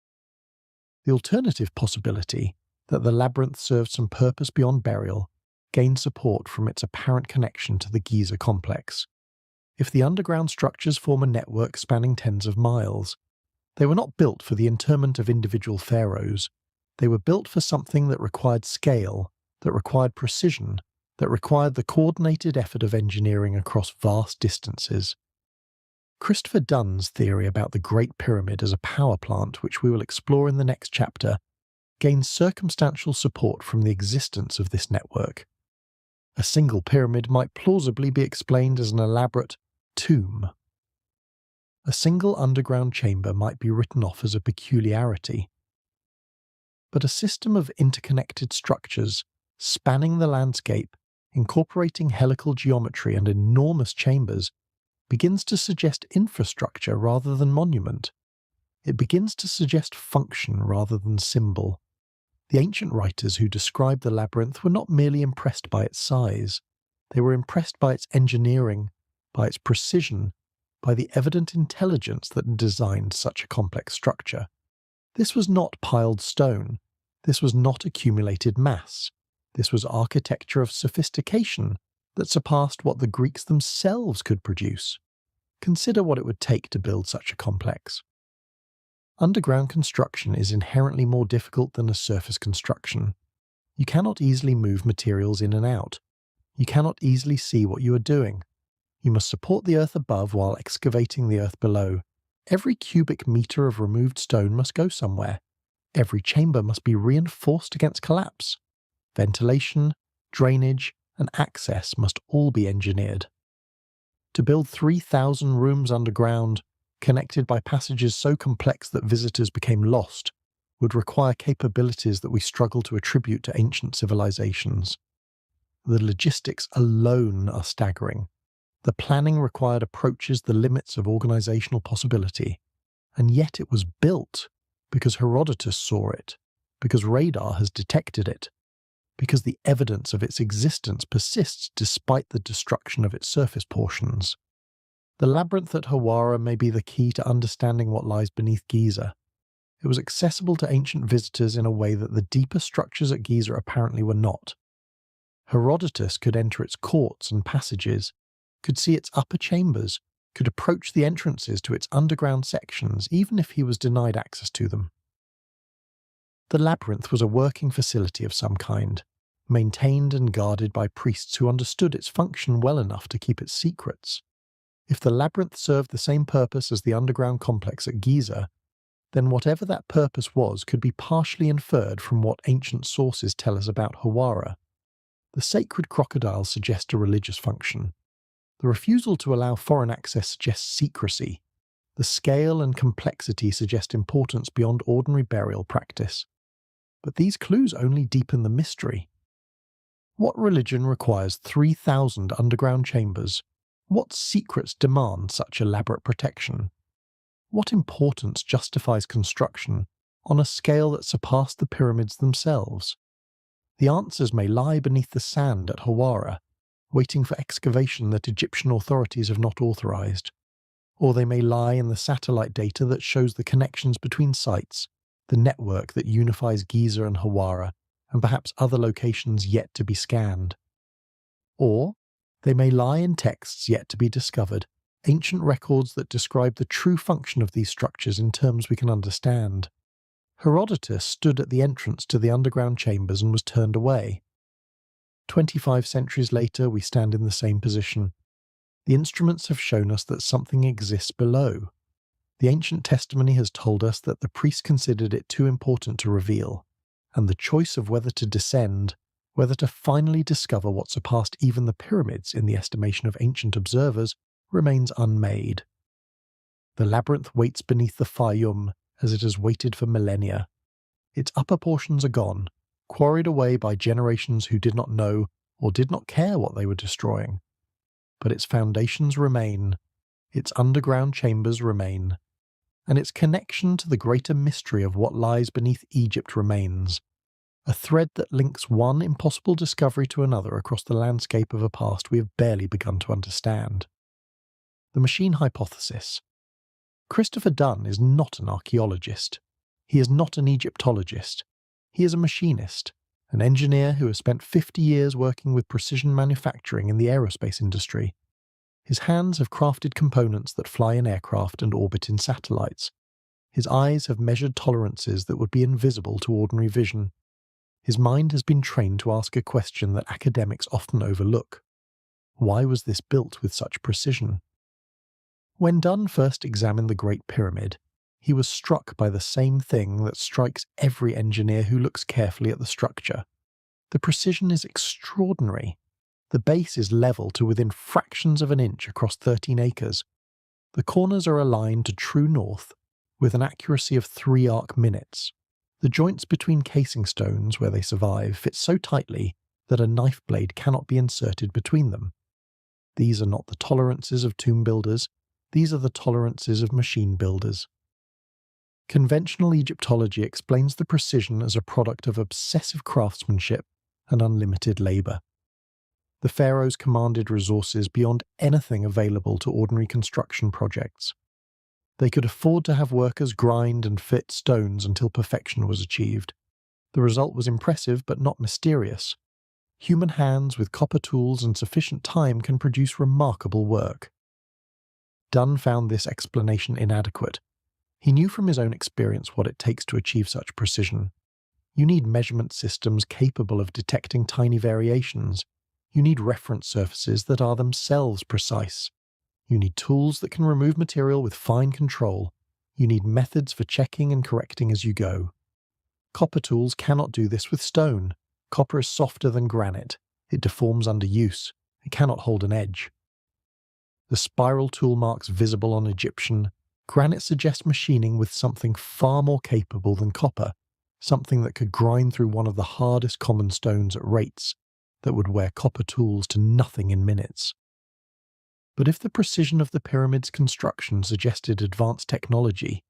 The alternative possibility, that the labyrinth served some purpose beyond burial, gained support from its apparent connection to the Giza complex. If the underground structures form a network spanning tens of miles, they were not built for the interment of individual pharaohs. They were built for something that required scale, that required precision, that required the coordinated effort of engineering across vast distances. Christopher Dunn's theory about the Great Pyramid as a power plant, which we will explore in the next chapter, gains circumstantial support from the existence of this network. A single pyramid might plausibly be explained as an elaborate tomb. A single underground chamber might be written off as a peculiarity. But a system of interconnected structures, spanning the landscape, incorporating helical geometry and enormous chambers, begins to suggest infrastructure rather than monument. It begins to suggest function rather than symbol. The ancient writers who described the labyrinth were not merely impressed by its size. They were impressed by its engineering, by its precision, by the evident intelligence that designed such a complex structure. This was not piled stone. This was not accumulated mass. This was architecture of sophistication that surpassed what the Greeks themselves could produce. Consider what it would take to build such a complex. Underground construction is inherently more difficult than a surface construction. You cannot easily move materials in and out. You cannot easily see what you are doing. You must support the earth above while excavating the earth below. Every cubic meter of removed stone must go somewhere. Every chamber must be reinforced against collapse. Ventilation, drainage, and access must all be engineered. To build 3,000 rooms underground, connected by passages so complex that visitors became lost, would require capabilities that we struggle to attribute to ancient civilizations. The logistics alone are staggering. The planning required approaches the limits of organizational possibility, and yet it was built because Herodotus saw it, because radar has detected it, because the evidence of its existence persists despite the destruction of its surface portions. The labyrinth at Hawara may be the key to understanding what lies beneath Giza. It was accessible to ancient visitors in a way that the deeper structures at Giza apparently were not. Herodotus could enter its courts and passages, could see its upper chambers, could approach the entrances to its underground sections even if he was denied access to them. The labyrinth was a working facility of some kind, maintained and guarded by priests who understood its function well enough to keep its secrets. If the labyrinth served the same purpose as the underground complex at Giza, then whatever that purpose was could be partially inferred from what ancient sources tell us about Hawara. The sacred crocodiles suggest a religious function. The refusal to allow foreign access suggests secrecy. The scale and complexity suggest importance beyond ordinary burial practice. But these clues only deepen the mystery. What religion requires 3,000 underground chambers? What secrets demand such elaborate protection? What importance justifies construction on a scale that surpassed the pyramids themselves? The answers may lie beneath the sand at Hawara, waiting for excavation that Egyptian authorities have not authorized. Or they may lie in the satellite data that shows the connections between sites, the network that unifies Giza and Hawara, and perhaps other locations yet to be scanned. Or they may lie in texts yet to be discovered, ancient records that describe the true function of these structures in terms we can understand. Herodotus stood at the entrance to the underground chambers and was turned away. 25 centuries later, we stand in the same position. The instruments have shown us that something exists below. The ancient testimony has told us that the priests considered it too important to reveal, and the choice of whether to descend, whether to finally discover what surpassed even the pyramids in the estimation of ancient observers, remains unmade. The labyrinth waits beneath the Fayum as it has waited for millennia. Its upper portions are gone, quarried away by generations who did not know or did not care what they were destroying. but its foundations remain, its underground chambers remain, and its connection to the greater mystery of what lies beneath Egypt remains, a thread that links one impossible discovery to another across the landscape of a past we have barely begun to understand. The machine hypothesis. Christopher Dunn is not an archaeologist. He is not an Egyptologist. He is a machinist, an engineer who has spent 50 years working with precision manufacturing in the aerospace industry. His hands have crafted components that fly in aircraft and orbit in satellites. His eyes have measured tolerances that would be invisible to ordinary vision. His mind has been trained to ask a question that academics often overlook. Why was this built with such precision? When Dunn first examined the Great Pyramid, he was struck by the same thing that strikes every engineer who looks carefully at the structure. The precision is extraordinary. The base is level to within fractions of an inch across 13 acres. The corners are aligned to true north, with an accuracy of 3 arc minutes. The joints between casing stones where they survive fit so tightly that a knife blade cannot be inserted between them. These are not the tolerances of tomb builders, these are the tolerances of machine builders. Conventional Egyptology explains the precision as a product of obsessive craftsmanship and unlimited labour. The pharaohs commanded resources beyond anything available to ordinary construction projects. They could afford to have workers grind and fit stones until perfection was achieved. The result was impressive but not mysterious. Human hands with copper tools and sufficient time can produce remarkable work. Dunn found this explanation inadequate. He knew from his own experience what it takes to achieve such precision. You need measurement systems capable of detecting tiny variations. You need reference surfaces that are themselves precise. You need tools that can remove material with fine control. You need methods for checking and correcting as you go. Copper tools cannot do this with stone. Copper is softer than granite. It deforms under use. It cannot hold an edge. The spiral tool marks visible on Egyptian granite suggest machining with something far more capable than copper, something that could grind through one of the hardest common stones at rates that would wear copper tools to nothing in minutes. But if the precision of the pyramid's construction suggested advanced technology,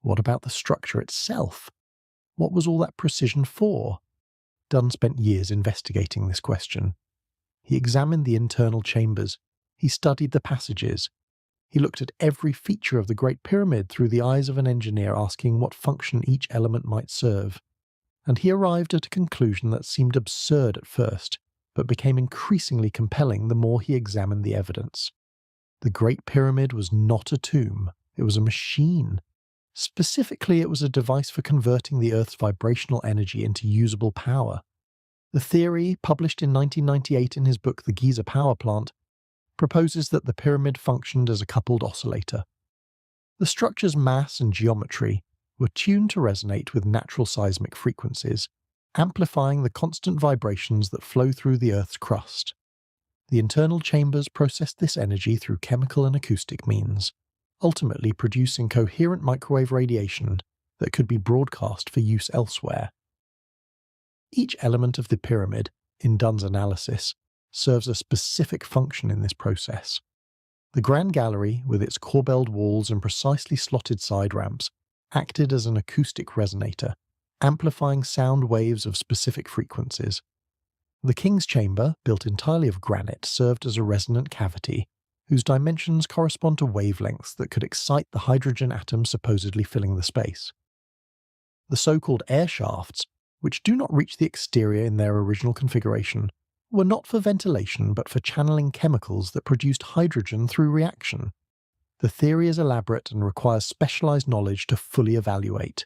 what about the structure itself? What was all that precision for? Dunn spent years investigating this question. He examined the internal chambers. He studied the passages. He looked at every feature of the Great Pyramid through the eyes of an engineer asking what function each element might serve. And he arrived at a conclusion that seemed absurd at first, but became increasingly compelling the more he examined the evidence. The Great Pyramid was not a tomb, it was a machine. Specifically, it was a device for converting the Earth's vibrational energy into usable power. The theory, published in 1998 in his book The Giza Power Plant, proposes that the pyramid functioned as a coupled oscillator. The structure's mass and geometry were tuned to resonate with natural seismic frequencies, amplifying the constant vibrations that flow through the Earth's crust. The internal chambers processed this energy through chemical and acoustic means, ultimately producing coherent microwave radiation that could be broadcast for use elsewhere. Each element of the pyramid, in Dunn's analysis, serves a specific function in this process. The Grand Gallery, with its corbelled walls and precisely slotted side ramps, acted as an acoustic resonator, amplifying sound waves of specific frequencies. The King's Chamber, built entirely of granite, served as a resonant cavity, whose dimensions correspond to wavelengths that could excite the hydrogen atoms supposedly filling the space. The so-called air shafts, which do not reach the exterior in their original configuration, were not for ventilation but for channeling chemicals that produced hydrogen through reaction. The theory is elaborate and requires specialized knowledge to fully evaluate.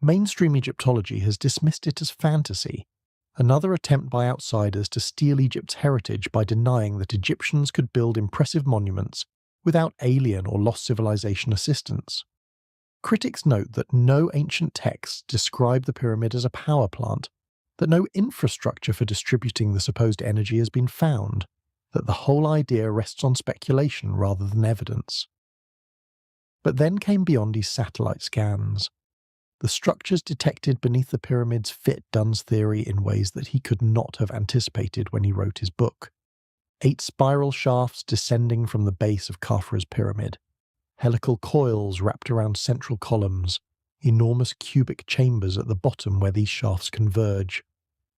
Mainstream Egyptology has dismissed it as fantasy, another attempt by outsiders to steal Egypt's heritage by denying that Egyptians could build impressive monuments without alien or lost civilization assistance. Critics note that no ancient texts describe the pyramid as a power plant, that no infrastructure for distributing the supposed energy has been found, that the whole idea rests on speculation rather than evidence. But then came Biondi's satellite scans. The structures detected beneath the pyramids fit Dunn's theory in ways that he could not have anticipated when he wrote his book. 8 spiral shafts descending from the base of Khafra's pyramid, helical coils wrapped around central columns, enormous cubic chambers at the bottom where these shafts converge.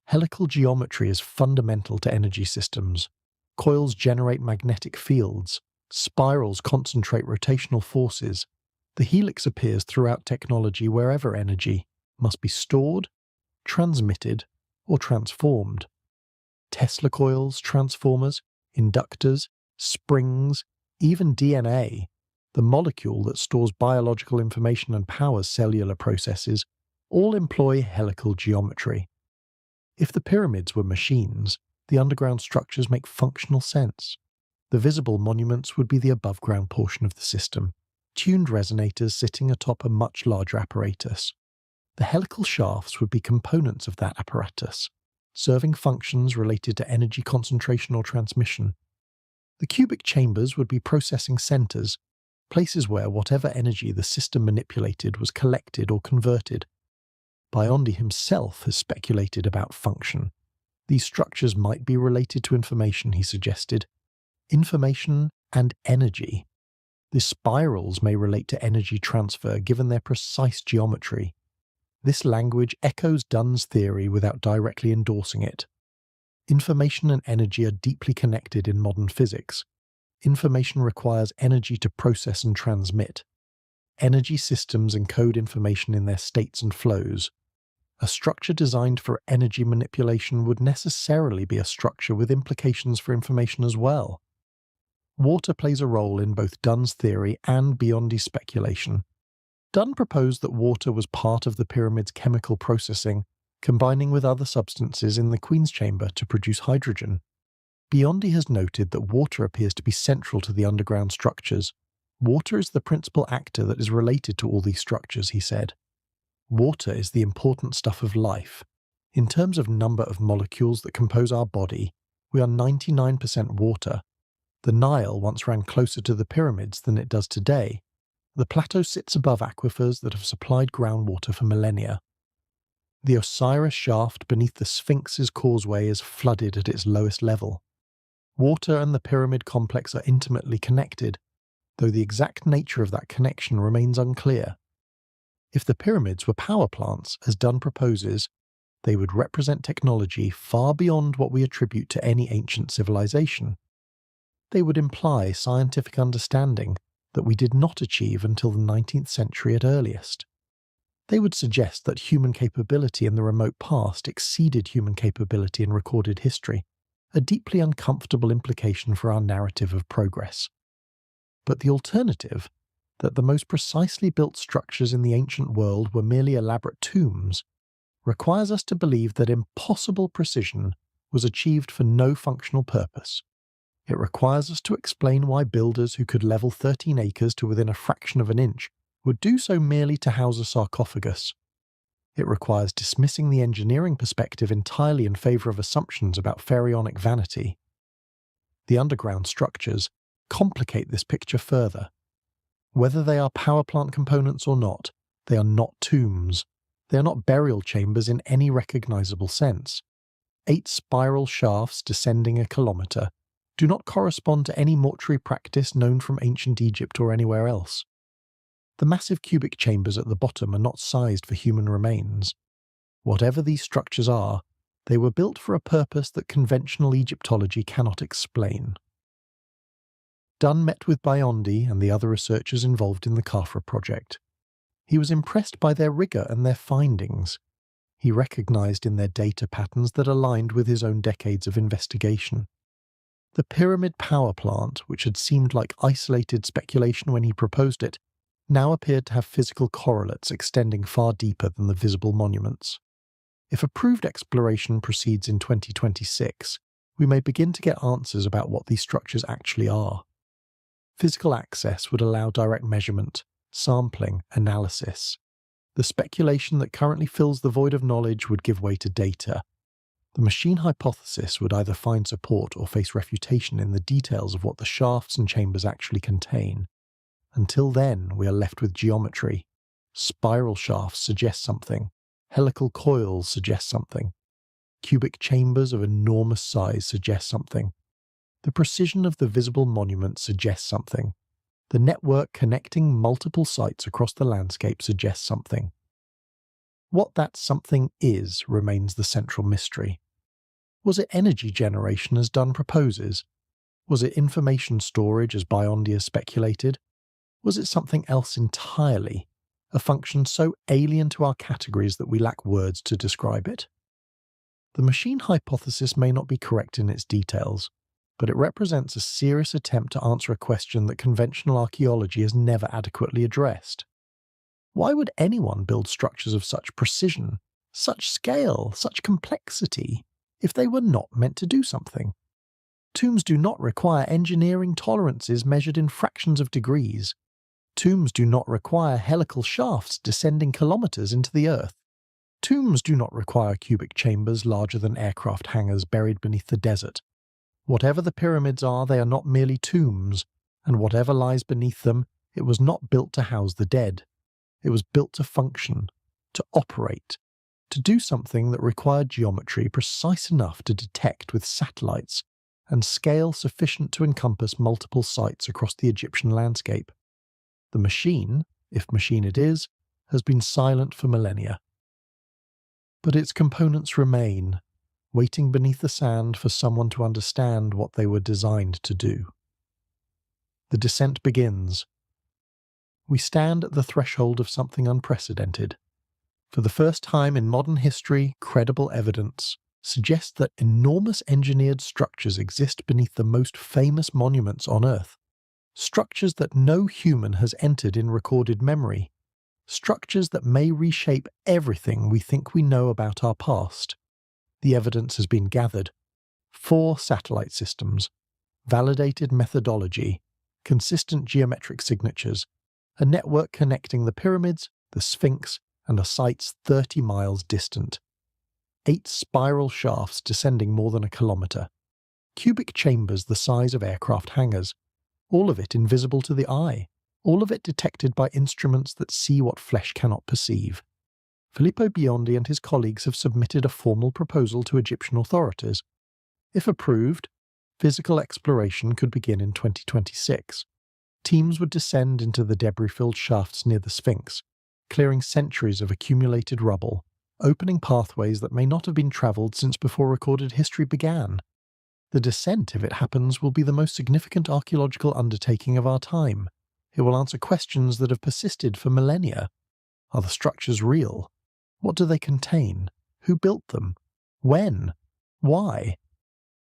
Helical geometry is fundamental to energy systems. Coils generate magnetic fields, spirals concentrate rotational forces. The helix appears throughout technology wherever energy must be stored, transmitted, or transformed. Tesla coils, transformers, inductors, springs, even DNA, the molecule that stores biological information and powers cellular processes, all employ helical geometry. If the pyramids were machines, the underground structures make functional sense. The visible monuments would be the above-ground portion of the system, tuned resonators sitting atop a much larger apparatus. The helical shafts would be components of that apparatus, serving functions related to energy concentration or transmission. The cubic chambers would be processing centers, places where whatever energy the system manipulated was collected or converted. Biondi himself has speculated about function. These structures might be related to information, he suggested. Information and energy. The spirals may relate to energy transfer given their precise geometry. This language echoes Dunn's theory without directly endorsing it. Information and energy are deeply connected in modern physics. Information requires energy to process and transmit. Energy systems encode information in their states and flows. A structure designed for energy manipulation would necessarily be a structure with implications for information as well. Water plays a role in both Dunn's theory and Biondi's speculation. Dunn proposed that water was part of the pyramid's chemical processing, combining with other substances in the Queen's chamber to produce hydrogen. Biondi has noted that water appears to be central to the underground structures. Water is the principal actor that is related to all these structures, he said. Water is the important stuff of life. In terms of number of molecules that compose our body, we are 99% water. The Nile once ran closer to the pyramids than it does today. The plateau sits above aquifers that have supplied groundwater for millennia. The Osiris shaft beneath the Sphinx's causeway is flooded at its lowest level. Water and the pyramid complex are intimately connected, though the exact nature of that connection remains unclear. If the pyramids were power plants, as Dunn proposes, they would represent technology far beyond what we attribute to any ancient civilization. They would imply scientific understanding that we did not achieve until the 19th century at earliest. They would suggest that human capability in the remote past exceeded human capability in recorded history, a deeply uncomfortable implication for our narrative of progress. But the alternative, that the most precisely built structures in the ancient world were merely elaborate tombs, requires us to believe that impossible precision was achieved for no functional purpose. It requires us to explain why builders who could level 13 acres to within a fraction of an inch would do so merely to house a sarcophagus. It requires dismissing the engineering perspective entirely in favour of assumptions about pharaonic vanity. The underground structures complicate this picture further. Whether they are power plant components or not, they are not tombs. They are not burial chambers in any recognisable sense. 8 spiral shafts descending a kilometre do not correspond to any mortuary practice known from ancient Egypt or anywhere else. The massive cubic chambers at the bottom are not sized for human remains. Whatever these structures are, they were built for a purpose that conventional Egyptology cannot explain. Dunn met with Biondi and the other researchers involved in the Khafra project. He was impressed by their rigour and their findings. He recognised in their data patterns that aligned with his own decades of investigation. The pyramid power plant, which had seemed like isolated speculation when he proposed it, now appeared to have physical correlates extending far deeper than the visible monuments. If approved exploration proceeds in 2026, we may begin to get answers about what these structures actually are. Physical access would allow direct measurement, sampling, analysis. The speculation that currently fills the void of knowledge would give way to data. The machine hypothesis would either find support or face refutation in the details of what the shafts and chambers actually contain. Until then, we are left with geometry. Spiral shafts suggest something. Helical coils suggest something. Cubic chambers of enormous size suggest something. The precision of the visible monument suggests something. The network connecting multiple sites across the landscape suggests something. What that something is remains the central mystery. Was it energy generation as Dunn proposes? Was it information storage as Biondia speculated? Was it something else entirely, a function so alien to our categories that we lack words to describe it? The machine hypothesis may not be correct in its details, but it represents a serious attempt to answer a question that conventional archaeology has never adequately addressed. Why would anyone build structures of such precision, such scale, such complexity, if they were not meant to do something? Tombs do not require engineering tolerances measured in fractions of degrees. Tombs do not require helical shafts descending kilometers into the earth. Tombs do not require cubic chambers larger than aircraft hangars buried beneath the desert. Whatever the pyramids are, they are not merely tombs, and whatever lies beneath them, it was not built to house the dead. It was built to function, to operate, to do something that required geometry precise enough to detect with satellites and scale sufficient to encompass multiple sites across the Egyptian landscape. The machine, if machine it is, has been silent for millennia. But its components remain, waiting beneath the sand for someone to understand what they were designed to do. The descent begins. We stand at the threshold of something unprecedented. For the first time in modern history, credible evidence suggests that enormous engineered structures exist beneath the most famous monuments on Earth. Structures that no human has entered in recorded memory. Structures that may reshape everything we think we know about our past. The evidence has been gathered. 4 satellite systems, validated methodology, consistent geometric signatures, a network connecting the pyramids, the Sphinx, and the sites 30 miles distant. 8 spiral shafts descending more than a kilometre. Cubic chambers the size of aircraft hangars. All of it invisible to the eye. All of it detected by instruments that see what flesh cannot perceive. Filippo Biondi and his colleagues have submitted a formal proposal to Egyptian authorities. If approved, physical exploration could begin in 2026. Teams would descend into the debris-filled shafts near the Sphinx, clearing centuries of accumulated rubble, opening pathways that may not have been travelled since before recorded history began. The descent, if it happens, will be the most significant archaeological undertaking of our time. It will answer questions that have persisted for millennia. Are the structures real? What do they contain? Who built them? When? Why?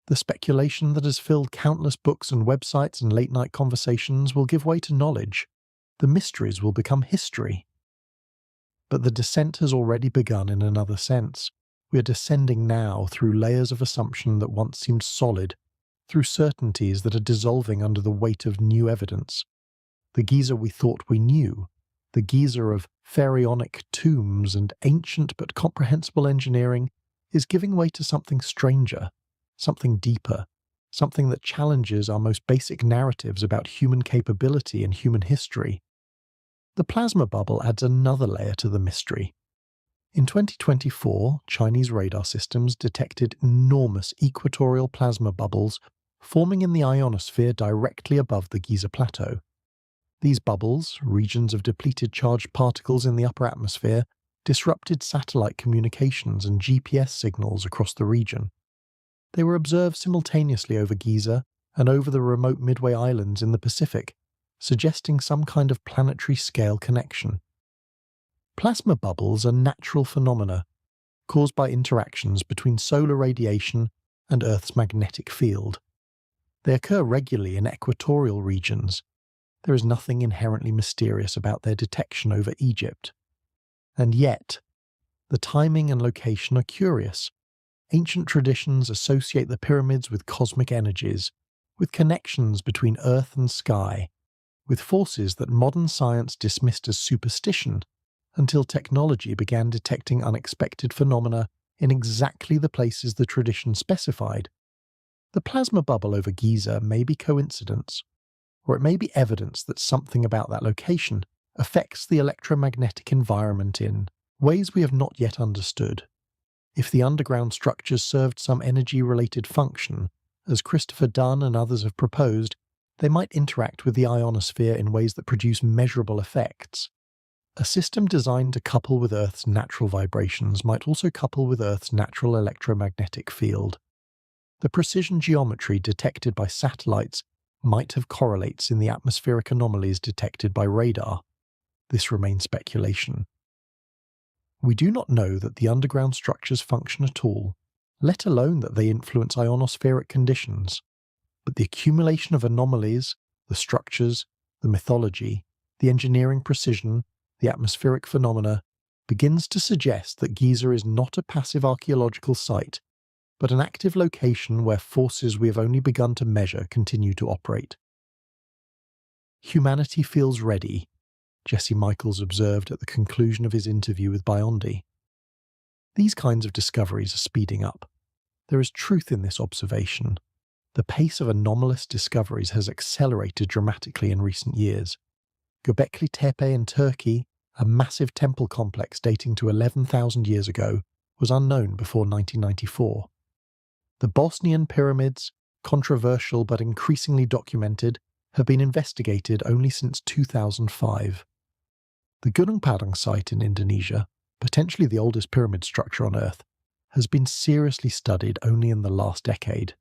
The speculation that has filled countless books and websites and late-night conversations will give way to knowledge. The mysteries will become history. But the descent has already begun in another sense. We are descending now through layers of assumption that once seemed solid, through certainties that are dissolving under the weight of new evidence. The Giza we thought we knew, the Giza of pharaonic tombs and ancient but comprehensible engineering, is giving way to something stranger, something deeper, something that challenges our most basic narratives about human capability and human history. The plasma bubble adds another layer to the mystery. In 2024, Chinese radar systems detected enormous equatorial plasma bubbles forming in the ionosphere directly above the Giza Plateau. These bubbles, regions of depleted charged particles in the upper atmosphere, disrupted satellite communications and GPS signals across the region. They were observed simultaneously over Giza and over the remote Midway Islands in the Pacific, suggesting some kind of planetary scale connection. Plasma bubbles are natural phenomena, caused by interactions between solar radiation and Earth's magnetic field. They occur regularly in equatorial regions. There is nothing inherently mysterious about their detection over Egypt. And yet, the timing and location are curious. Ancient traditions associate the pyramids with cosmic energies, with connections between earth and sky, with forces that modern science dismissed as superstition until technology began detecting unexpected phenomena in exactly the places the tradition specified. The plasma bubble over Giza may be coincidence, or it may be evidence that something about that location affects the electromagnetic environment in ways we have not yet understood. If the underground structures served some energy-related function, As Christopher Dunn and others have proposed, they might interact with the ionosphere in ways that produce measurable effects. A system designed to couple with Earth's natural vibrations might also couple with Earth's natural electromagnetic field. The precision geometry detected by satellites might have correlates in the atmospheric anomalies detected by radar. This remains speculation. We do not know that the underground structures function at all, let alone that they influence ionospheric conditions. But the accumulation of anomalies, the structures, the mythology, the engineering precision, the atmospheric phenomena, begins to suggest that Giza is not a passive archaeological site, but an active location where forces we have only begun to measure continue to operate. Humanity feels ready, Jesse Michaels observed at the conclusion of his interview with Biondi. These kinds of discoveries are speeding up. There is truth in this observation. The pace of anomalous discoveries has accelerated dramatically in recent years. Göbekli Tepe in Turkey, a massive temple complex dating to 11,000 years ago, was unknown before 1994. The Bosnian pyramids, controversial but increasingly documented, have been investigated only since 2005. The Gunung Padang site in Indonesia, potentially the oldest pyramid structure on Earth, has been seriously studied only in the last decade.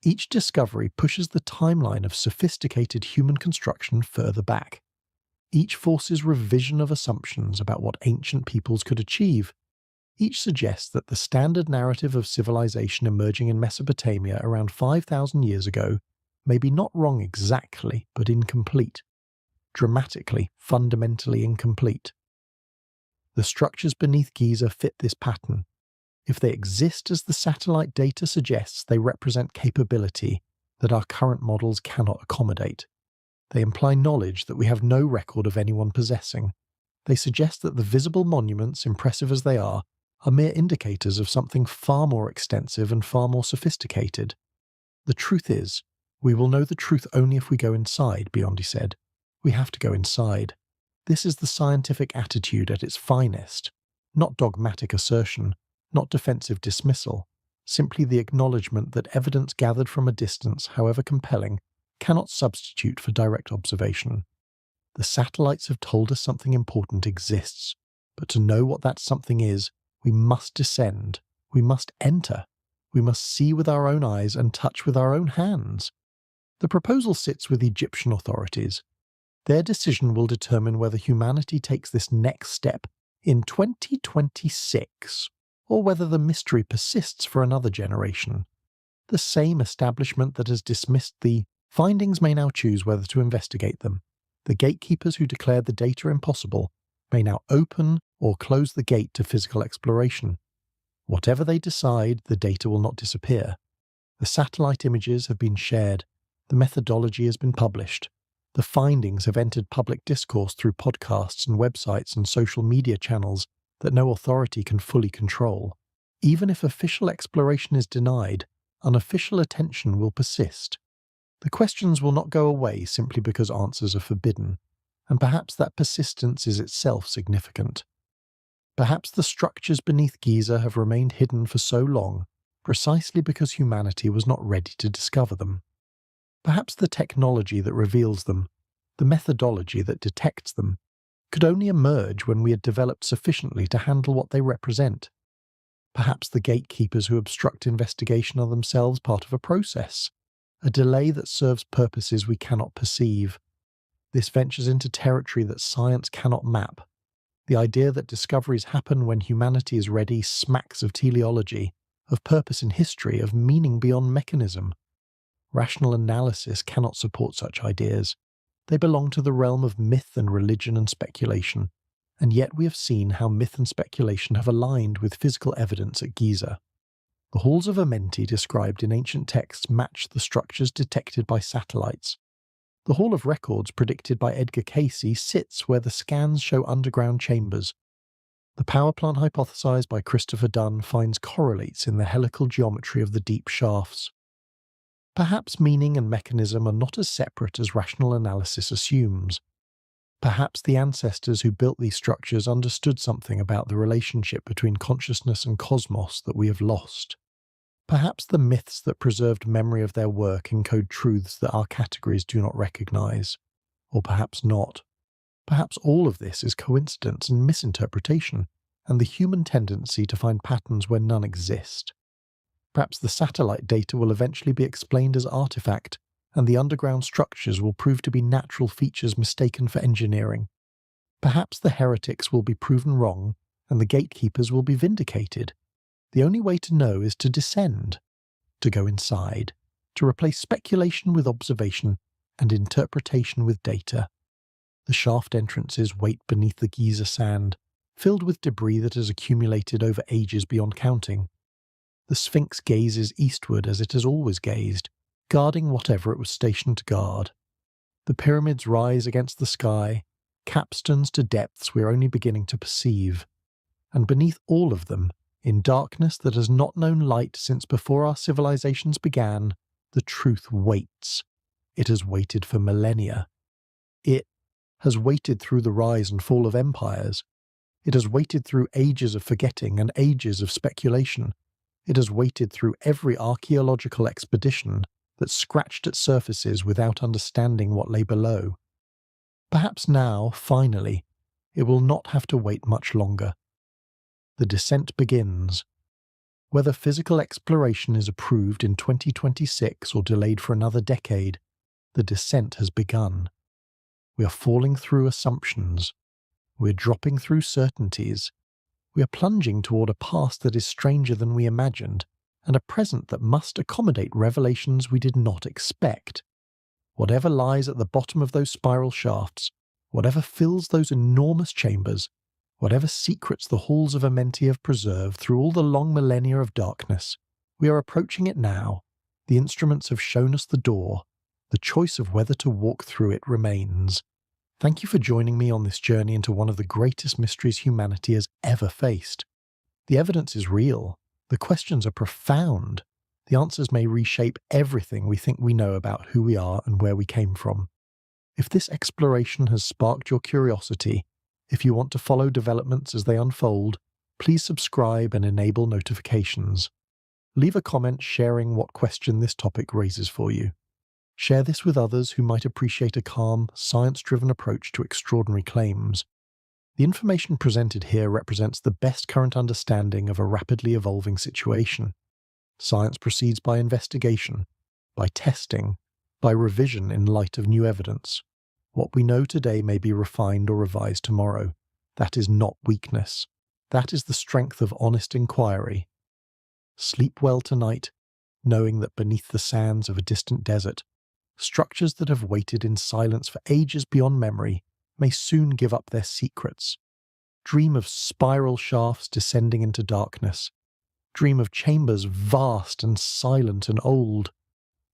Each discovery pushes the timeline of sophisticated human construction further back. Each forces revision of assumptions about what ancient peoples could achieve. Each suggests that the standard narrative of civilization emerging in Mesopotamia around 5,000 years ago may be not wrong exactly, but incomplete. Dramatically, fundamentally incomplete. The structures beneath Giza fit this pattern. If they exist as the satellite data suggests, they represent capability that our current models cannot accommodate. They imply knowledge that we have no record of anyone possessing. They suggest that the visible monuments, impressive as they are mere indicators of something far more extensive and far more sophisticated. The truth is, we will know the truth only if we go inside, Biondi said. We have to go inside. This is the scientific attitude at its finest, not dogmatic assertion, not defensive dismissal, simply the acknowledgement that evidence gathered from a distance, however compelling, cannot substitute for direct observation. The satellites have told us something important exists, but to know what that something is, we must descend, we must enter, we must see with our own eyes and touch with our own hands. The proposal sits with Egyptian authorities. Their decision will determine whether humanity takes this next step in 2026, or whether the mystery persists for another generation. The same establishment that has dismissed the findings may now choose whether to investigate them. The gatekeepers who declared the data impossible may now open or close the gate to physical exploration. Whatever they decide, the data will not disappear. The satellite images have been shared. The methodology has been published. The findings have entered public discourse through podcasts and websites and social media channels that no authority can fully control. Even if official exploration is denied, unofficial attention will persist. The questions will not go away simply because answers are forbidden, and perhaps that persistence is itself significant. Perhaps the structures beneath Giza have remained hidden for so long precisely because humanity was not ready to discover them. Perhaps the technology that reveals them, the methodology that detects them, could only emerge when we had developed sufficiently to handle what they represent. Perhaps the gatekeepers who obstruct investigation are themselves part of a process, a delay that serves purposes we cannot perceive. This ventures into territory that science cannot map. The idea that discoveries happen when humanity is ready smacks of teleology, of purpose in history, of meaning beyond mechanism. Rational analysis cannot support such ideas. They belong to the realm of myth and religion and speculation, and yet we have seen how myth and speculation have aligned with physical evidence at Giza. The halls of Amenti described in ancient texts match the structures detected by satellites. The Hall of Records predicted by Edgar Cayce sits where the scans show underground chambers. The power plant hypothesized by Christopher Dunn finds correlates in the helical geometry of the deep shafts. Perhaps meaning and mechanism are not as separate as rational analysis assumes. Perhaps the ancestors who built these structures understood something about the relationship between consciousness and cosmos that we have lost. Perhaps the myths that preserved memory of their work encode truths that our categories do not recognize. Or perhaps not. Perhaps all of this is coincidence and misinterpretation, and the human tendency to find patterns where none exist. Perhaps the satellite data will eventually be explained as artifact, and the underground structures will prove to be natural features mistaken for engineering. Perhaps the heretics will be proven wrong, and the gatekeepers will be vindicated. The only way to know is to descend, to go inside, to replace speculation with observation and interpretation with data. The shaft entrances wait beneath the Giza sand, filled with debris that has accumulated over ages beyond counting. The Sphinx gazes eastward as it has always gazed, guarding whatever it was stationed to guard. The pyramids rise against the sky, capstones to depths we are only beginning to perceive. And beneath all of them, in darkness that has not known light since before our civilizations began, the truth waits. It has waited for millennia. It has waited through the rise and fall of empires. It has waited through ages of forgetting and ages of speculation. It has waited through every archaeological expedition that scratched at surfaces without understanding what lay below. Perhaps now, finally, it will not have to wait much longer. The descent begins. Whether physical exploration is approved in 2026 or delayed for another decade, the descent has begun. We are falling through assumptions. We are dropping through certainties. We are plunging toward a past that is stranger than we imagined, and a present that must accommodate revelations we did not expect. Whatever lies at the bottom of those spiral shafts, whatever fills those enormous chambers, whatever secrets the halls of Amenti have preserved through all the long millennia of darkness, we are approaching it now. The instruments have shown us the door. The choice of whether to walk through it remains. Thank you for joining me on this journey into one of the greatest mysteries humanity has ever faced. The evidence is real. The questions are profound. The answers may reshape everything we think we know about who we are and where we came from. If this exploration has sparked your curiosity, if you want to follow developments as they unfold, please subscribe and enable notifications. Leave a comment sharing what question this topic raises for you. Share this with others who might appreciate a calm, science-driven approach to extraordinary claims. The information presented here represents the best current understanding of a rapidly evolving situation. Science proceeds by investigation, by testing, by revision in light of new evidence. What we know today may be refined or revised tomorrow. That is not weakness. That is the strength of honest inquiry. Sleep well tonight, knowing that beneath the sands of a distant desert, structures that have waited in silence for ages beyond memory may soon give up their secrets. Dream of spiral shafts descending into darkness. Dream of chambers vast and silent and old.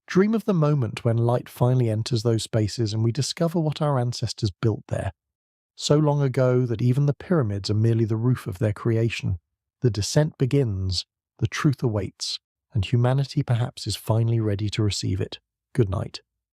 Dream of the moment when light finally enters those spaces and we discover what our ancestors built there. So long ago that even the pyramids are merely the roof of their creation. The descent begins, the truth awaits, and humanity perhaps is finally ready to receive it. Good night.